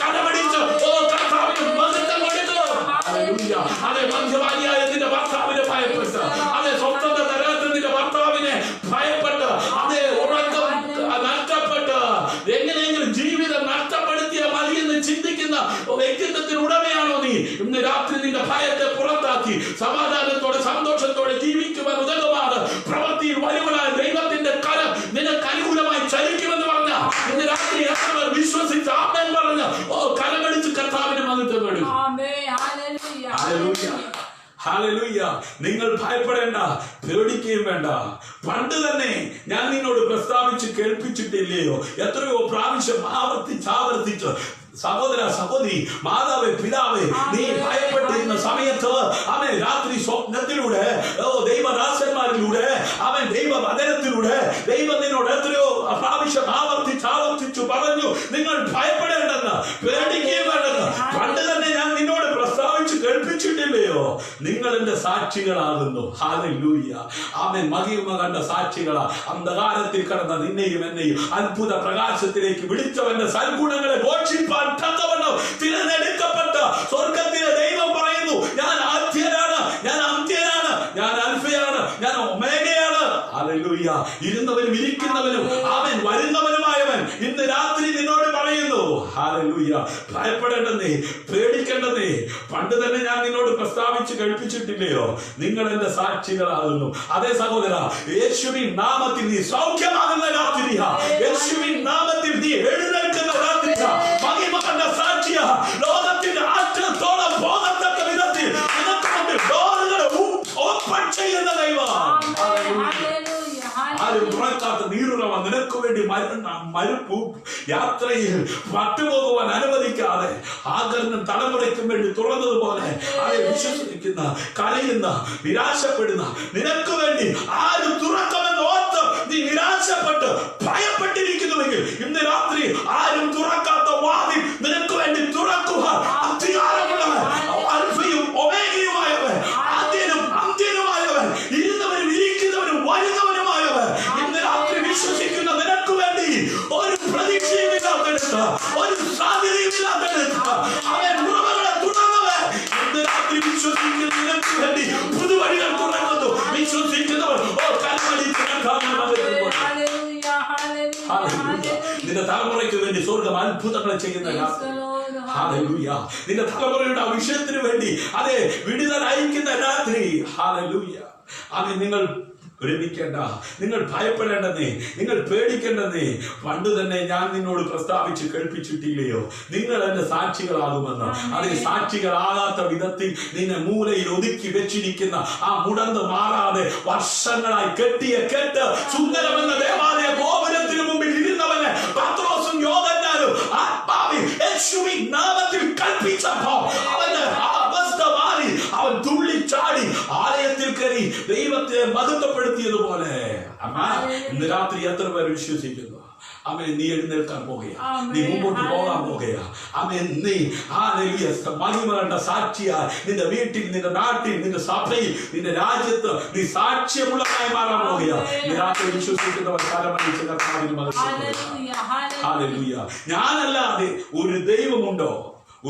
കടമടിച്ച് കർത്താവിന് മഹത്വം കൊടുത്തു. അതെ, മധ്യവാനിയായ നിന്റെ ഭർത്താവിനെ ഭയപ്പെട്ട്, അതെ, സ്വന്തം തരാത്ത നിന്റെ ഭർത്താവിനെ ഭയപ്പെട്ട്, അതെ, ഉറക്കം നഷ്ടപ്പെട്ട്, എങ്ങനെയെങ്കിലും ജീവിതം നഷ്ടപ്പെടുത്തിയ മതി എന്ന് ചിന്തിക്കുന്ന വ്യക്തിത്വത്തിന് ഉടമയാണോ നീ? ഇന്ന് രാത്രി നിന്റെ ഭയത്തെ പുറത്താക്കി സമാധാനത്തോടെ സന്തോഷത്തോടെ ജീവിക്കുവാൻ ഉദകമാണ് പ്രവൃത്തിയിൽ വലിയവനായ ദൈവത്തിന്റെ കരം നിനക്ക് അനുകൂലമായി ചലിക്കുമെന്ന് പറഞ്ഞ ഇന്ന് രാത്രി വിശ്വസിച്ച് ആമേൻ പറഞ്ഞ് കരമടിച്ച് കർത്താവിന് മഹത്വം കൊടുക്കും. ഹല്ലേലൂയ. നിങ്ങൾ ഭയപ്പെടേണ്ട, പേടിക്കുകയും വേണ്ട. പണ്ട് തന്നെ ഞാൻ നിന്നോട് പ്രസ്താവിച്ച് കേൾപ്പിച്ചിട്ടില്ലയോ? എത്രയോ പ്രാവശ്യം ആവർത്തിച്ച് സഹോദര, സഹോദരി, മാതാവേ, പിതാവേ, നീ ഭയപ്പെട്ടിരുന്ന സമയത്ത് അവൻ രാത്രി സ്വപ്നത്തിലൂടെ, ദൈവദാസന്മാരിലൂടെ, അവൻ ദൈവവചനത്തിലൂടെ ദൈവം നിന്നോട് എത്രയോ പ്രാവശ്യം ആവർത്തിച്ചു പറഞ്ഞു, നിങ്ങൾ ഭയപ്പെടേണ്ടെന്ന്, പേടിക്കുകയും വേണ്ടെന്ന്. പണ്ട് തന്നെ ഞാൻ നിന്നോട് പ്രസ്താവിച്ച് കേൾപ്പിച്ചിട്ടില്ലയോ? നിങ്ങൾ എന്റെ സാക്ഷികളാകുന്നു. ഹല്ലേലൂയ. ആമേൻ. മഹിമ കണ്ട സാക്ഷികളാ. അന്ധകാരത്തിൽ കിടന്ന നിന്നെയും എന്നെയും അത്ഭുത പ്രകാശത്തിലേക്ക് വിളിച്ചവന്റെ സൽഗുണങ്ങളെ ഘോഷിപ്പാൻ തിരഞ്ഞെടുക്കപ്പെട്ട സ്വർഗത്തിലെ ദൈവം പറയുന്നു, ഞാൻ ആദ്യനാണ്, ഞാൻ അന്ത്യനാണ്, ഞാൻ അൽഫയാണ്, ഞാൻ ഒമേഗയാണ്. ഹല്ലേലൂയ. ഹല്ലേലൂയ. ഇരുന്നവനും ഇരിക്കുന്നവനും അവൻ വരുന്നവനുമായവൻ ഇന്ന് രാത്രി നിന്നോട് പറയുന്നു. ഹല്ലേലൂയ. ഭയപ്പെടേണ്ടെന്നേ, പേടിക്കേണ്ടെന്നേ. പണ്ട് തന്നെ ഞാൻ നിന്നോട് പ്രസ്താവിച്ച് കഴിപ്പിച്ചിട്ടില്ലയോ? നിങ്ങൾ എന്റെ സാക്ഷികളാകുന്നു. അതേ സഹോദര, യേശുവിൻ നാമത്തിൽ നീ സൗഖ്യമാകുന്ന രാത്രിയാ. യേശുവിൻ നാമത്തിൽ നീ എഴുന്നേൽക്കുന്ന രാത്രിയാ. മഹിമ കണ്ട സാക്ഷിയാ. ലോകത്തിന്റെ ആറ്റത്തോളം പോകത്തക്ക വിധത്തിൽ നിനക്ക് മുന്നിൽ ഡോറുകൾ ഓപ്പൺ ചെയ്യുന്ന ദൈവം. ആരും തുറക്കാത്ത നീറുറവ നിനക്ക് വേണ്ടി മരുപ്പും യാത്രയിൽ പട്ടുപോകുവാൻ അനുവദിക്കാതെ ആകരണം തലമുറയ്ക്കും വേണ്ടി തുറന്നതുപോലെ അവരെ വിശ്വസിക്കുന്ന, കരയുന്ന, നിരാശപ്പെടുന്ന നിനക്ക് വേണ്ടി ആരും തുറക്കുമെന്ന് ഓർത്ത് നീ നിരാശപ്പെട്ട് ഭയപ്പെട്ടിരിക്കുന്നുവെങ്കിൽ ഇന്ന് രാത്രി ആരും തുറക്കാത്ത വാതിൽ നിനക്ക് വേണ്ടി തുറക്കുവാൻ അധികാരമുള്ളവൻ, അൽഫയും ഒമേഗയുമായവൻ, ആദ്യനും അന്ത്യനുമായവൻ, ഇരുന്നവനും ഇരിക്കുന്നവനും വരുന്നവനുമായവൻ ഇന്ന് രാത്രി വിശ്വസിക്കുന്ന നിനക്ക് വേണ്ടി ഒരു പ്രതീക്ഷയുമില്ലാത്തെടുത്ത, ഒരു സാധ്യതയുമില്ലാത്തെടുത്ത അവൻ ഉറവകളെ തുറന്നവൻ ഇന്ന് രാത്രി വിശ്വസിക്കുന്ന നിനക്ക് വേണ്ടി പുതുവഴികൾ തുറക്കുന്നു. വിശ്വസിക്കുന്നവർ നിന്റെ തലമുറയ്ക്ക് വേണ്ടി സ്വർഗം അത്ഭുതങ്ങൾ ചെയ്യുന്ന രാത്രി. ഹല്ലേലൂയ. നിന്റെ തലമുറയുടെ ആ വിഷയത്തിന് വേണ്ടി അതെ വിടുതൽ അയക്കുന്ന രാത്രി. ഹല്ലേലൂയ. ആമേൻ. നിങ്ങൾ ഭ്രമിക്കേണ്ട, നിങ്ങൾ ഭയപ്പെടേണ്ടെന്നേ, നിങ്ങൾ പേടിക്കേണ്ടെന്നേ. പണ്ട് തന്നെ ഞാൻ നിന്നോട് പ്രസ്താവിച്ച് കേൾപ്പിച്ചിട്ടില്ലയോ? നിങ്ങൾ എന്റെ സാക്ഷികളാകുമെന്ന്. അതിന് സാക്ഷികളാകാത്ത വിധത്തിൽ നിന്നെ മൂലയിൽ ഒതുക്കി വെച്ചിരിക്കുന്ന ആ മുടന്ന് മാറാതെ വർഷങ്ങളായി കെട്ടിയ കെട്ട് സുന്ദരമെന്ന ദേവാലയ ഗോപുരത്തിന് മുമ്പിൽ ഇരുന്നവനെ പത്രോസും യോഹന്നാനും ആത്മാവിൽ യേശുവിൻ നാമത്തിൽ കൽപ്പിച്ചപ്പോ അവന്റെ അവസ്ഥ മാറി. അവൻ തുള്ളിച്ചാടി ആലയത്തിൽ കയറി ദൈവത്തെ മഹത്വപ്പെടുത്തിയതുപോലെ. ഇന്ന് രാത്രി എത്ര പേർ വിശ്വസിക്കുന്നു? ആമേൻ. നീ എഴുന്നേൽക്കാൻ പോകുകയാ, നീ മുമ്പോട്ട് പോകാൻ പോകുകയാ. ആമേൻ. നീ മഹിമ കണ്ട സാക്ഷിയാ. നിന്റെ വീട്ടിൽ, നിന്റെ നാട്ടിൽ, നിന്റെ സഭയിൽ, നിന്റെ രാജ്യത്ത് നീ സാക്ഷ്യമുള്ളതായി മാറാൻ പോകുകയാ. നീ രാത്രി വിശ്വസിക്കുന്നവർ കരമടിച്ച് കർത്താവിന് മഹത്വം. ഹല്ലേലൂയ. ഞാനല്ലാതെ ഒരു ദൈവമുണ്ടോ?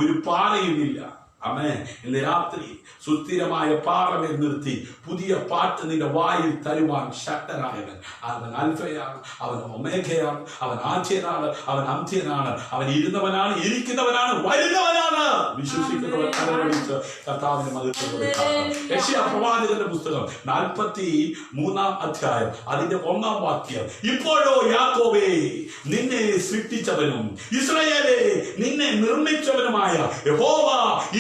ഒരു പാറയുമില്ല. ആമേൻ. ഇന്ന് രാത്രി സുസ്ഥിരമായ പാറമേൽ നിർത്തി പുതിയ പാട്ട് നിന്റെ വായിൽ തരുവാൻ ശക്തനായവൻ അവൻ അൽഫയാണ്, അവൻ ഒമേഗയാണ്, അവൻ ആദ്യനാണ്, അവൻ അന്ത്യനാണ്, അവൻ ഇരുന്നവനാണ്, ഇരിക്കുന്നവനാണ്, വരുന്നവനാണ്. വിശ്വസിക്കുന്നവർ കരമടിച്ച് കർത്താവിനെ മഹത്വപ്പെടുത്താം. യെശയ്യാ പ്രവാചകന്റെ പുസ്തകം 43-ാം അധ്യായം അതിന്റെ 1-ാം വാക്യം. ഇപ്പോഴോ യാക്കോബേ, നിന്നെ സൃഷ്ടിച്ചവനും ഇസ്രായേലേ, നിന്നെ നിർമ്മിച്ചവനുമായ യഹോവ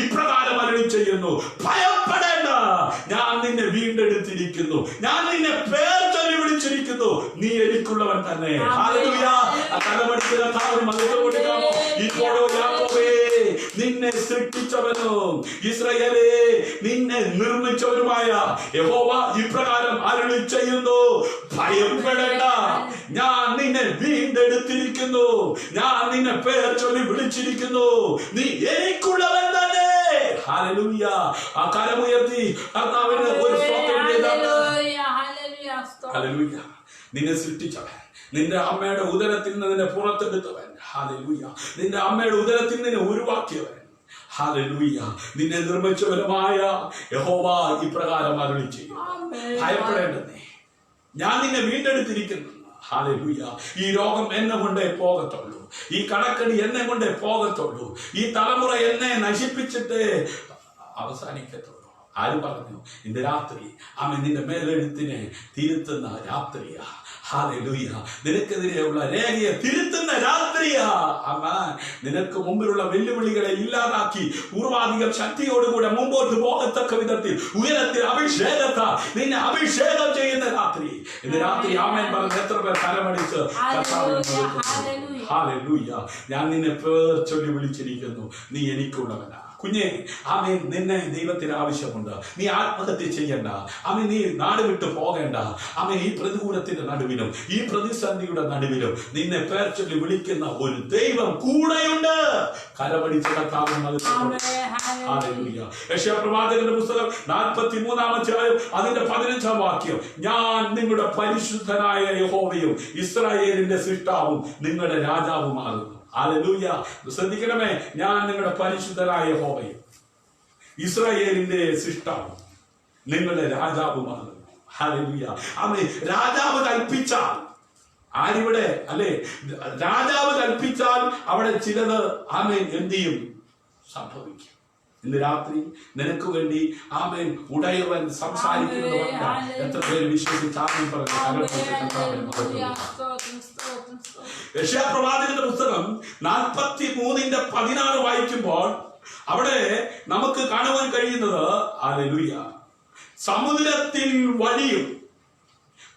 ഇപ്രകാരം അരുളി ചെയ്യുന്നു, ഭയപ്പെടേണ്ട, ഞാൻ നിന്നെ വീണ്ടെടുത്തിരിക്കുന്നു, ഞാൻ നിന്നെ പേർ ചൊല്ലി വിളിച്ചിരിക്കുന്നു, നീ എനിക്കുള്ളവൻ തന്നെ. ഹല്ലേലൂയ. കരമടിക്കുന്ന കർത്താവിന് മഹത്വം കൊടുക്കാമോ? ഇപ്പോഴോ യാക്കോബേ, നിന്നെ സൃഷ്ടിച്ചവനും ഇസ്രായേലേ, നിന്നെ നിർമ്മിച്ചവനുമായ യഹോവ ഇപ്രകാരം അരുളി ചെയ്യുന്നു, ഭയപ്പെടേണ്ട, ഞാൻ നിന്നെ വീണ്ടെടുത്തിരിക്കുന്നു, ഞാൻ നിന്നെ പേർ ചൊല്ലി വിളിച്ചിരിക്കുന്നു, നീ എനിക്കുള്ളവൻ തന്നെ. ഹല്ലേലൂയ. ആ കരമുയർത്തി കർത്താവിന് ഒരു സ്തോത്രം ചെയ്താൽ. ഹല്ലേലൂയ. നിന്നെ സൃഷ്ടിച്ചവൻ, നിന്റെ അമ്മയുടെ ഉദരത്തിൽ നിന്ന് നിന്നെ പുറത്തെടുത്തവൻ. ഹല്ലേലൂയ. നിന്റെ അമ്മയുടെ ഉദരത്തിൽ നിന്നെ ഉരുവാക്കിയവൻ. ഹല്ലേലൂയ. നിന്നെ നിർമ്മിച്ചവനുമായ യഹോവ ഇപ്രകാരം അരുളി ചെയ്യും, ഭയപ്പെടേണ്ടതേ, ഞാൻ നിന്നെ വീണ്ടെടുത്തിരിക്കുന്നു. ഹല്ലേലൂയ. ഈ രോഗം എന്നെ കൊണ്ടേ പോകത്തുള്ളൂ, ഈ കടക്കടി എന്നെ കൊണ്ടേ പോകത്തുള്ളൂ, ഈ തലമുറ എന്നെ നശിപ്പിച്ചിട്ട് അവസാനിക്കത്തുള്ളൂ. ആര് പറഞ്ഞു? ഇന്ന് രാത്രി ആമേൻ നിന്റെ മേലെഴുത്തിനെ തിരുത്തുന്ന രാത്രിയാ. ഹല്ലേലൂയ. നിനക്കെതിരെയുള്ള രേഖയെ തിരുത്തുന്ന രാത്രിയാ. ആമേൻ. നിനക്ക് മുമ്പിലുള്ള വെല്ലുവിളികളെ ഇല്ലാതാക്കി പൂർവാധികം ശക്തിയോടുകൂടെ മുമ്പോട്ട് പോകത്തക്ക വിധത്തിൽ ഉയരത്തിൽ അഭിഷേകത്താൽ നിന്നെ അഭിഷേകം ചെയ്യുന്ന രാത്രി. ഇന്ന് രാത്രി ആമേൻ പറഞ്ഞ് എത്ര പേർ കരമടിച്ച് ഹല്ലേലൂയ. ഞാൻ നിന്നെ പേർ ചൊല്ലി വിളിച്ചിരിക്കുന്നു, നീ എനിക്കുള്ളവനാ. കുഞ്ഞെ, ആമേൻ, നിന്നെ ദൈവത്തിന് ആവശ്യമുണ്ട്. നീ ആത്മഹത്യ ചെയ്യണ്ട. ആമേൻ, നീ നാട് വിട്ടു പോകേണ്ട. ആമേൻ, ഈ പ്രതികൂലത്തിന്റെ നടുവിലും ഈ പ്രതിസന്ധിയുടെ നടുവിലും നിന്നെ പേർ ചൊല്ലി വിളിക്കുന്ന ഒരു ദൈവം കൂടെയുണ്ട്. കരമടിച്ച കർത്താവിന് മഹത്വം. ഹല്ലേലൂയ. യെശയ്യാ പ്രവാചകന്റെ പുസ്തകം 43-ാം അധ്യായം അതിന്റെ 15-ാം വാക്യം. ഞാൻ നിങ്ങളുടെ പരിശുദ്ധനായ യഹോവയും ഇസ്രായേലിന്റെ സൃഷ്ടാവും നിങ്ങളുടെ രാജാവുമാകുന്നു. ഹല്ലേലൂയ. ശ്രദ്ധിക്കണമേ, ഞാൻ നിങ്ങളുടെ പരിശുദ്ധനായ യഹോവയും ഇസ്രായേലിന്റെ സൃഷ്ടാവും നിങ്ങളുടെ രാജാവുമാകുന്നു. ഹല്ലേലൂയ. ആമേൻ. രാജാവ് കൽപ്പിച്ചാൽ ആരിവിടെ അല്ലെ, രാജാവ് കൽപ്പിച്ചാൽ അവിടെ ചിലത് ആമേൻ എന്ത് ചെയ്യും, സംഭവിക്കും. ഇന്ന് രാത്രി നിനക്ക് വേണ്ടി ആമേൻ ഉടയവൻ സംസാരിക്കുന്നത് പറഞ്ഞാൽ എത്ര പേര് വിശ്വസിച്ച് ആമേൻ പറഞ്ഞു. യെശയ്യാപ്രവാചകന്റെ പുസ്തകം 43:16 വായിക്കുമ്പോൾ അവിടെ നമുക്ക് കാണുവാൻ കഴിയുന്നത് ഹല്ലേലൂയ, സമുദ്രത്തിൽ വഴിയും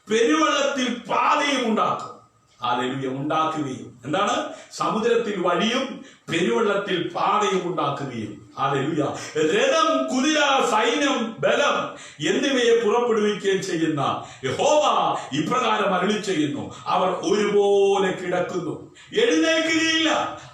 പെരുവെള്ളത്തിൽ പാതയും ഉണ്ടാക്കും. ഹല്ലേലൂയ. ഉണ്ടാക്കുകയും എന്താണ്, സമുദ്രത്തിൽ വഴിയും പെരുവെള്ളത്തിൽ പാതയും ഉണ്ടാക്കുകയും. ഹല്ലേലൂയ. രഥം, കുതിര, സൈന്യം, ബലം എന്നിവയെ പുറപ്പെടുവിക്കുകയും ചെയ്യുന്ന യഹോവ ഇപ്രകാരം അരുളി ചെയ്യുന്നു, അവർ ഒരുപോലെ കിടക്കുന്നു, എഴുന്നേൽക്കുകയില്ല,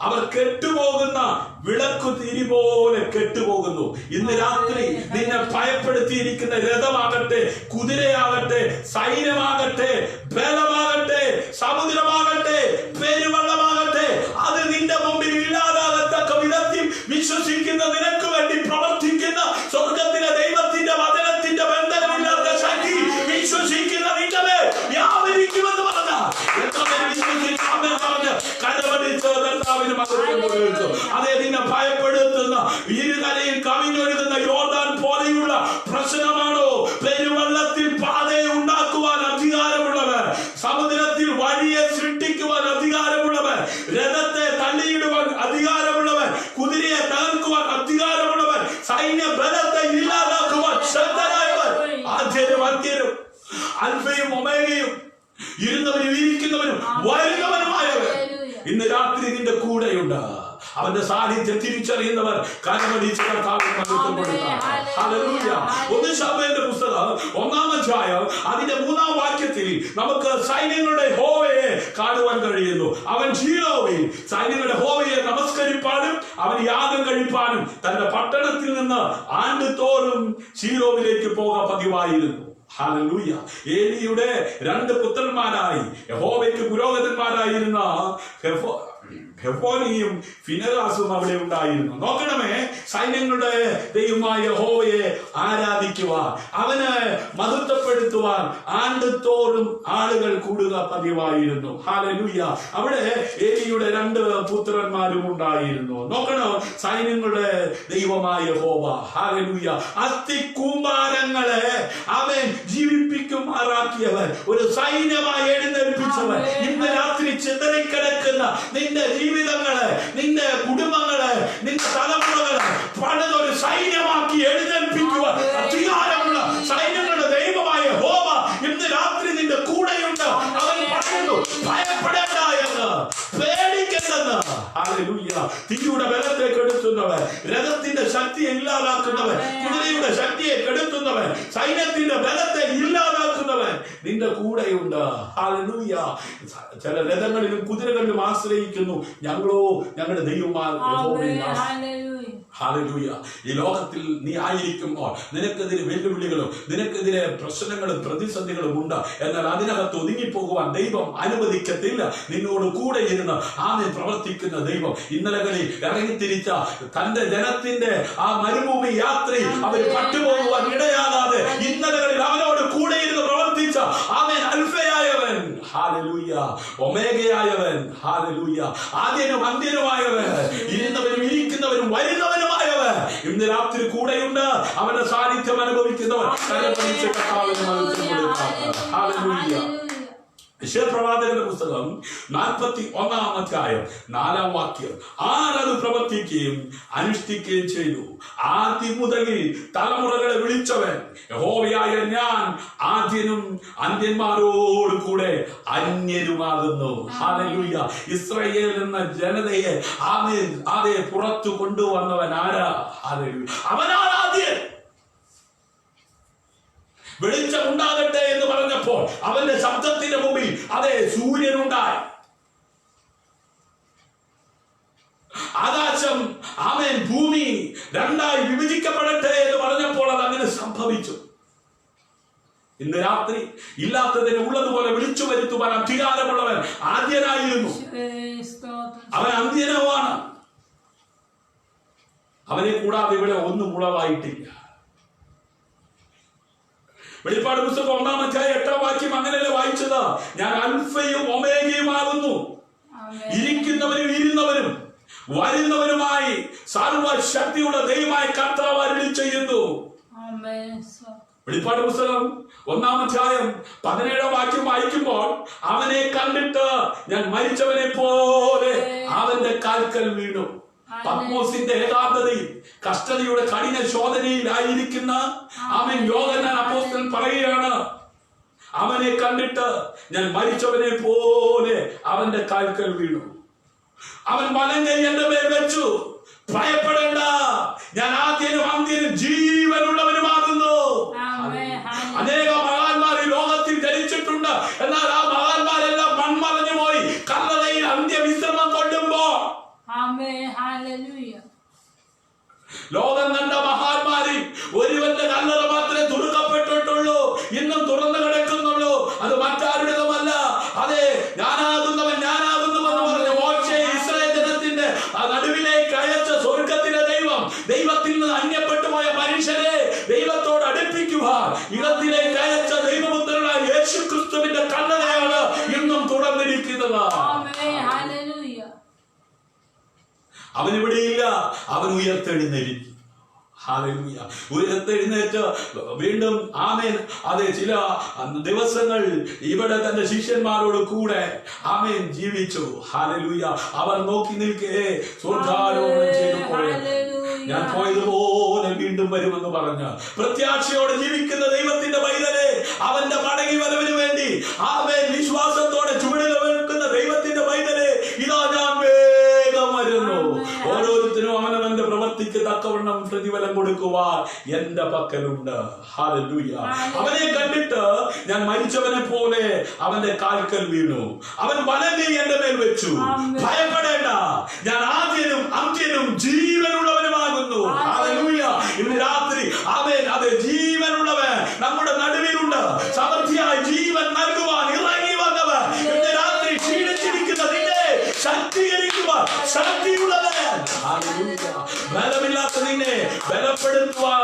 അവർ കെട്ടുപോകുന്ന വിളക്കു തിരി പോലെ കെട്ടുപോകുന്നു. ഇന്ന് രാത്രി നിന്നെ ഭയപ്പെടുത്തിയിരിക്കുന്ന രഥമാകട്ടെ, കുതിരയാകട്ടെ, സൈന്യമാകട്ടെ, ബലമാകട്ടെ, സമുദ്രമാകട്ടെ, പെരുവെള്ളമാകട്ടെ, അത് നിന്റെ മുമ്പിൽ ഇല്ലാതാകത്തക്ക വിധത്തിൽ വിശ്വസിക്കുന്ന നിനക്ക് വേണ്ടി പ്രവർത്തിക്കുന്ന സ്വർഗത്തിലെ ദൈവത്തിന്റെ വചനത്തിന്റെ ബന്ധനമില്ലാത്ത ശക്തി വിശ്വസിക്കുന്ന നിന്റെ മേൽ വ്യാപരിക്കുമെന്ന് പറഞ്ഞ എത്ര പേര് വിശ്വസിച്ച് കരവടിച്ച് കർത്താവിന് മഹത്വം കൊടുക്കും. അതേ, നിന്നെ ഭയപ്പെടുത്തുന്ന ഇരുകരയിൽ കവിഞ്ഞൊഴുകുന്ന യോർദാൻ പോലെയുള്ള പ്രശ്നമാണോ? പെരുവെള്ളത്തിൽ പാതയെ ഉണ്ടാക്കുവാൻ അധികാരമുള്ളവർ, സമുദ്രത്തിൽ വഴിയെ സൃഷ്ടിക്കുവാൻ അധികാരമുള്ളവർ, രഥത്തെ തള്ളിയിടുവാൻ അധികാരമുള്ളവർ, കുതിരയെ തകർക്കുവാൻ അധികാരമുള്ളവർ, സൈന്യ ബലത്തെ ഇല്ലാതാക്കുവാൻ ശക്തരായവർ, ആദ്യരും അന്ത്യരും, അൽഫയും ഒമേഗയും, ഇരുന്നവരും ഇരിക്കുന്നവരും വരുന്നവരുമായവർ ഇന്ന് രാത്രി നിന്റെ കൂടെയുണ്ട്. അവന്റെ സാന്നിധ്യം തിരിച്ചറിയുന്നവർ കരമടിച്ച് കർത്താവിന് മഹത്വം കൊടുക്കാം. ഹല്ലേലൂയ. 1 ശമൂവേലിന്റെ പുസ്തകം 1-ാം അധ്യായം അതിന്റെ 3-ാം വാക്യത്തിൽ നമുക്ക് സൈന്യങ്ങളുടെ യഹോവയെ കാണുവാൻ കഴിയുന്നു. അവൻ ശീലോവിൽ സൈന്യങ്ങളുടെ യഹോവയെ നമസ്കരിപ്പാനും അവൻ യാഗം കഴിപ്പാനും തന്റെ പട്ടണത്തിൽ നിന്ന് ആണ്ടുതോറും ശീലോവിലേക്ക് പോകാൻ പതിവായിരുന്നു. ഹല്ലേലൂയ. ഏലിയുടെ 2 പുത്രന്മാരായി യഹോവയ്ക്ക് പുരോഹിതന്മാരായിരുന്ന ഹെഫോനിയും ഫിനെഹാസും അവിടെ ഉണ്ടായിരുന്നു. നോക്കണമേ, സൈന്യങ്ങളുടെ ദൈവമായ യഹോവയെ ആരാധിക്കുവാൻ, അവന് മഹത്വപ്പെടുത്തുവാൻ ആണ്ടുതോറും ആളുകൾ കൂടുക പതിവായിരുന്നു. ഹല്ലേലൂയ. അവിടെ ഏലിയുടെ 2 പുത്രന്മാരും ഉണ്ടായിരുന്നു. നോക്കണം, സൈന്യങ്ങളുടെ ദൈവമായ യഹോവ. ഹല്ലേലൂയ. അസ്ഥികൂമ്പാരങ്ങളെ അവൻ ജീവിപ്പിക്കുമാറാക്കിയവൻ, ഒരു സൈന്യമായി എഴുന്നേൽപ്പിച്ചവൻ. ഇന്ന് രാത്രി ചിതറിക്കിടക്കുന്ന നിന്റെ ജീവിതങ്ങളെ, നിന്റെ കുടുംബങ്ങളെ, നിന്റെ തലമുറകളെ പണിതൊരു സൈന്യമാക്കി എഴുന്നേൽപ്പിക്കുവാൻ അധികാരമുള്ള സൈന്യങ്ങളുടെ ദൈവമായ യഹോവ ഇന്ന് രാത്രി നിന്റെ കൂടെയുണ്ട്. അവൻ പറയുന്നു, ഭയപ്പെടേണ്ട എന്ന്, പേടിക്കേണ്ടെന്ന്. ഹല്ലേലൂയ. തീയുടെ ബലത്തെ കെടുത്തുന്നവൻ, രഥത്തിന്റെ ശക്തിയെ ഇല്ലാതാക്കുന്നവൻ, കുതിരയുടെ ശക്തിയെ കെടുത്തുന്നവൻ, സൈന്യത്തിന്റെ ബലത്തെ ഇല്ലാതാക്കുന്നവൻ നിന്റെ കൂടെയുണ്ട്. ഹല്ലേലൂയ. ചില രഥങ്ങളിലും കുതിരകളിലും ആശ്രയിക്കുന്നു, ഞങ്ങളോ ഞങ്ങളുടെ ദൈവമായ യഹോവയിൽ ആശ്രയിക്കുന്നു. ഹല്ലേലൂയ. ഈ ലോകത്തിൽ നീ ആയിരിക്കുമ്പോൾ നിനക്കെതിരെ വെല്ലുവിളികളും നിനക്കെതിരെ പ്രശ്നങ്ങളും പ്രതിസന്ധികളും ഉണ്ട്. എന്നാൽ അതിനകത്ത് ഒതുങ്ങിപ്പോകുവാൻ ദൈവം അനുവദിക്കത്തില്ല. നിന്നോട് കൂടെ ഇരുന്ന് ആദ്യം പ്രവർത്തിക്കുന്ന ദൈവം ഇന്നലകളിൽ ഇറങ്ങിത്തിരിച്ച തന്റെ ജനത്തിന്റെ ആ മരുഭൂമി യാത്രയിൽ അവർ പട്ടുപോകുവാൻ ഇടയാകാതെ ഇന്നലകളിൽ അവനോട് കൂടെ ഇരുന്ന് പ്രവർത്തിച്ച ആമേൻ അൽഫയായവൻ, ഹല്ലേലൂയ, ഒമേഗയായവൻ, ഹല്ലേലൂയ, ആദ്യനും അന്ത്യനുമായവൻ, ഇരുന്നവരും ഇരിക്കുന്നവരും വരുന്നവരുമായവൻ ഇന്ന് രാത്രി കൂടെയുണ്ട്. അവന്റെ സാന്നിധ്യം അനുഭവിക്കുന്നവർ കരമടിച്ച് കർത്താവിന് മഹത്വം കൊടുക്കാം. ഹല്ലേലൂയ. യെശയ്യാപ്രവാചകന്റെ പുസ്തകം 41-ാം അധ്യായം 4-ാം വാക്യം, ആരത് പ്രവർത്തിക്കുകയും അനുഷ്ഠിക്കുകയും ചെയ്തു. ആദ്യം മുതലിൽ തലമുറകളെ വിളിച്ചവൻ യഹോവയായ ഞാൻ ആദ്യനും അന്ത്യന്മാരോട് കൂടെ അന്യനുമാകുന്നു. ഹല്ലേലൂയ. ഇസ്രായേൽ എന്ന ജനതയെ ആദ്യ പുറത്തു കൊണ്ടുവന്നവൻ ആരാ? ഹല്ലേലൂയ. അവനാണ് ആദ്യൻ. വെളിച്ചം ഉണ്ടാകട്ടെ എന്ന് പറഞ്ഞപ്പോൾ അവന്റെ ശബ്ദത്തിന്റെ മുമ്പിൽ അതേ സൂര്യനുണ്ടായി. ആകാശം ആമേൻ ഭൂമി 2ആയി വിഭജിക്കപ്പെടട്ടെ എന്ന് പറഞ്ഞപ്പോൾ അത് അങ്ങനെ സംഭവിച്ചു. ഇന്ന് രാത്രി ഇല്ലാത്തതിനെ ഉള്ളതുപോലെ വിളിച്ചു വരുത്തുവാൻ അധികാരമുള്ളവൻ ആദ്യനായിരുന്നു. അവൻ അന്ത്യനുമാണ്. അവനെ കൂടാതെ ഇവിടെ ഒന്നും ഉളവായിട്ടില്ല. വെളിപ്പാട് പുസ്തകം 1-ാം അധ്യായം 8-ാം വാക്യം അങ്ങനെയല്ലേ വായിച്ചത്? ഞാൻ അൽഫയും ഒമേഗയുമാകുന്നു, ഇരിക്കുന്നവരും ഇരുന്നവരും വരുന്നവരുമായി സർവശക്തിയുള്ള ദൈവമായ കർത്താവ് അരുളി ചെയ്യുന്നു. വെളിപ്പാട് പുസ്തകം 1-ാം അധ്യായം 17-ാം വാക്യം വായിക്കുമ്പോൾ അവനെ കണ്ടിട്ട് ഞാൻ മരിച്ചവനെ പോലെ അവന്റെ കാൽക്കൽ വീണു. പത്മോസിന്റെ ഏകാന്തതയിൽ കഷ്ടതയുടെ കഠിന ശോധനയിലായിരിക്കുന്ന അവൻ യോഹന്നാൻ അപ്പോസ്തലൻ പറയുകയാണ്, അവനെ കണ്ടിട്ട് ഞാൻ മരിച്ചവനെ പോലെ അവന്റെ കാൽക്കൽ വീണു. അവൻ വലം കൈ എന്റെ മേൽ വെച്ചു, ഭയപ്പെടേണ്ട, ഞാൻ ആദ്യനും അന്ത്യനും ജീവനുള്ളവനുമാകുന്നു. അനേക മഹാന്മാർ ഈ ലോകത്തിൽ ജനിച്ചിട്ടുണ്ട്. എന്നാൽ ആ മഹാന്മാരെല്ലാം മൺമറഞ്ഞു പോയി കല്ലറയിൽ അന്ത്യവിശ്രമം കൊള്ളുമ്പോൾ ലോകം കണ്ട മഹാന്മാരിൽ ഒരുവന്റെ കല്ലറ മാത്രമേ തുറക്കപ്പെട്ടിട്ടുള്ളൂ, ഇന്നും തുറന്നു കിടക്കുന്നുള്ളൂ. അത് മറ്റാരുടേതുമല്ല. അതെ, ഞാനാകുന്നവൻ ഞാനാകുന്നുവെന്ന് പറഞ്ഞ മോശയെ ഇസ്രായേൽ ജനത്തിന്റെ നടുവിലേക്ക് അയച്ച സ്വർഗത്തിലെ ദൈവം, ദൈവത്തിൽ നിന്ന് അന്യപ്പെട്ടു പോയ മനുഷ്യരെ ദൈവത്തോട് അടുപ്പിക്കുവാൻ ഇടത്തിലേക്ക് അയച്ച ദൈവപുത്രനായ യേശു ക്രിസ്തുവിന്റെ കല്ലറയാണ് ഇന്നും തുറന്നിരിക്കുന്നത്. അവൻ ഇവിടെയില്ല, അവൻ ഉയർത്തെഴുന്നേൽക്കും. ഹല്ലേലൂയ. ഉയർത്തെഴുന്നേറ്റ് വീണ്ടും ആമേൻ. അതെ, ചില ദിവസങ്ങൾ ഇവിടെ തന്റെ ശിഷ്യന്മാരോട് കൂടെ ആമേൻ ജീവിച്ചു. ഹല്ലേലൂയ. അവർ നോക്കി നിൽക്കേ സ്വർഗ്ഗാരോഹണം ചെയ്തു പോയത്, ഞാൻ പോയതുപോലെ വീണ്ടും വരുമെന്ന് പറഞ്ഞ് പ്രത്യാശയോടെ ജീവിക്കുന്ന ദൈവത്തിന്റെ പൈതലേ, അവന്റെ മടങ്ങി വരവിന് വേണ്ടി ആമേൻ വിശ്വാസത്തോടെ ചുവടിൽ വെക്കുന്ന ദൈവത്തിന്റെ പൈതലേ, ഇതാ ഞാൻ വേഗം വരുന്നു. ഓരോരുത്തരും അവനവന്റെ പ്രവൃത്തിക്ക് തക്കവണ്ണം പ്രതിഫലം കൊടുക്കുവാൻ എന്റെ പക്കലുണ്ട്. ഹല്ലേലൂയ. അവനെ കണ്ടിട്ട് ഞാൻ മരിച്ചവനെ പോലെ അവന്റെ കാൽക്കൽ വീണു. അവൻ വലം കൈ എന്റെ മേൽ വെച്ചു, ഭയപ്പെടേണ്ട, ഞാൻ ആദ്യനും അന്ത്യനും ജീവനുള്ളവനുമാകുന്നു. ഹല്ലേലൂയ. ഇന്ന് രാത്രി ആമേൻ, അതെ, ജീവനുള്ളവൻ നമ്മുടെ നടുവിലുണ്ട്. സമൃദ്ധിയായി ജീവൻ നൽകുവാൻ ഇറങ്ങി വന്നവൻ ഇന്ന് രാത്രി ക്ഷീണിച്ചിരിക്കുന്ന നിന്നെ ശക്തീകരിക്കുവാൻ ശക്തിയുള്ളവൻ. ബലമില്ലാത്ത നിന്നെ ബലപ്പെടുത്തുവാൻ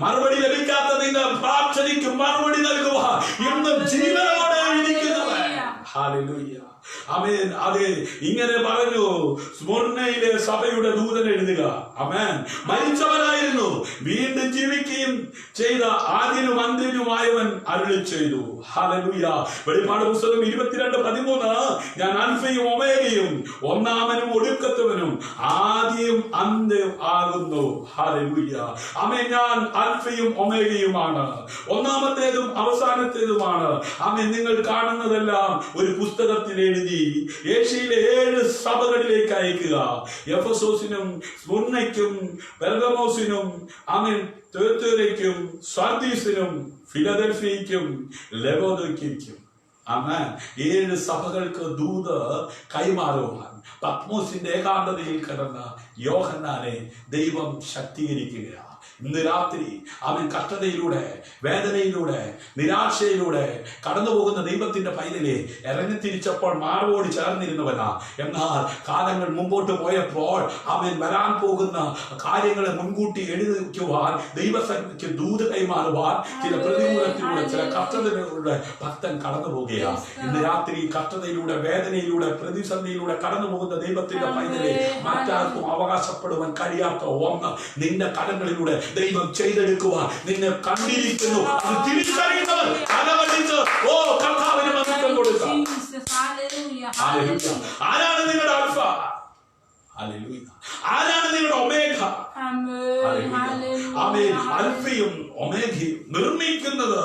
മറുപടി ലഭിക്കാത്ത നിന്റെ പ്രാർത്ഥനയ്ക്ക് മറുപടി നൽകുവാൻ ഇന്നും ജീവനോടെ ഇരിക്കുന്നവൻ. ഹല്ലേലൂയ. ആമേൻ. അതെ, ഇങ്ങനെ പറഞ്ഞു സ്മുർന്നയിലെ സഭയുടെ ദൂതൻ എഴുതുക. ആമേൻ. മരിച്ചവനായിരുന്നു, വീണ്ടും ജീവിക്കുകയും ചെയ്ത ആദ്യനും അന്ത്യനുമായവൻ അരുളി ചെയ്തു. ഹല്ലേലൂയ. വെളിപ്പാട് പുസ്തകം 22:13 ഞാൻ അൽഫയും ഒമേഗയും, ഒന്നാമനും ഒടുക്കത്തവനും ആദ്യവും അന്ത്യവും ആകുന്നു. ഹല്ലേലൂയ. ആമേൻ. ഞാൻ അൽഫയും ഒമേഗയുമാണ്, ഒന്നാമത്തേതും അവസാനത്തേതുമാണ്. ആമേൻ. നിങ്ങൾ കാണുന്നതെല്ലാം ഒരു പുസ്തകത്തിൽ എഴുതി ഏഷ്യയിലെ 7 സഭകളിലേക്ക് അയക്കുക. എഫെസോസിനും സ്മുർന്നയ്ക്കും പെർഗമോസിനും ആമേൻ തെയത്തോരയ്ക്കും സാർദീസിനും ഫിലദൽഫിയയ്ക്കും ലവോദിക്കയ്ക്കും ആമേൻ 7 സഭകൾക്ക് ദൂത് കൈമാറുവാൻ പത്മോസിന്റെ ഏകാന്തതയിൽ കിടന്ന യോഹന്നാനെ ദൈവം ശക്തീകരിക്കുകയാണ്. ഇന്ന് രാത്രി അവൻ കഷ്ടതയിലൂടെ, വേദനയിലൂടെ, നിരാശയിലൂടെ കടന്നു പോകുന്ന ദൈവത്തിന്റെ പൈതലെ ഇറങ്ങിത്തിരിച്ചപ്പോൾ മാർവോട് ചേർന്നിരുന്നവനാ. എന്നാൽ കാലങ്ങൾ മുമ്പോട്ട് പോയപ്പോൾ അവൻ വരാൻ പോകുന്ന കാര്യങ്ങളെ മുൻകൂട്ടി എഴുതിക്കുവാൻ ദൈവസഭയ്ക്ക് ദൂത് കൈമാറുവാൻ ചില പ്രതികൂലത്തിലൂടെ, ചില കഷ്ടതയിലൂടെ ഭക്തൻ കടന്നു പോകുകയാണ്. ഇന്ന് രാത്രി കഷ്ടതയിലൂടെ, വേദനയിലൂടെ, പ്രതിസന്ധിയിലൂടെ കടന്നു പോകുന്ന ദൈവത്തിന്റെ പൈതലെ മറ്റാർക്കും അവകാശപ്പെടുവാൻ കഴിയാത്ത ഒന്ന് നിന്റെ കടങ്ങളിലൂടെ ദൈവം ചെയ്തെടുക്കുവാൻ നിന്നെ കണ്ടിരിക്കുന്നു. അത് തിരിച്ചറിയുന്നവർ കലവടിച്ച് ഓ കർത്താവിന് മഹത്വം കൊടുക്കാം. ആരാണ് നിങ്ങളുടെ ആൽഫ? ഹല്ലേലൂയ. ആരാണ് നിങ്ങളുടെ ഒമേഗ? ആമേൻ. അൽഫയും ഒമേഗയും നിർമ്മിക്കുന്നത്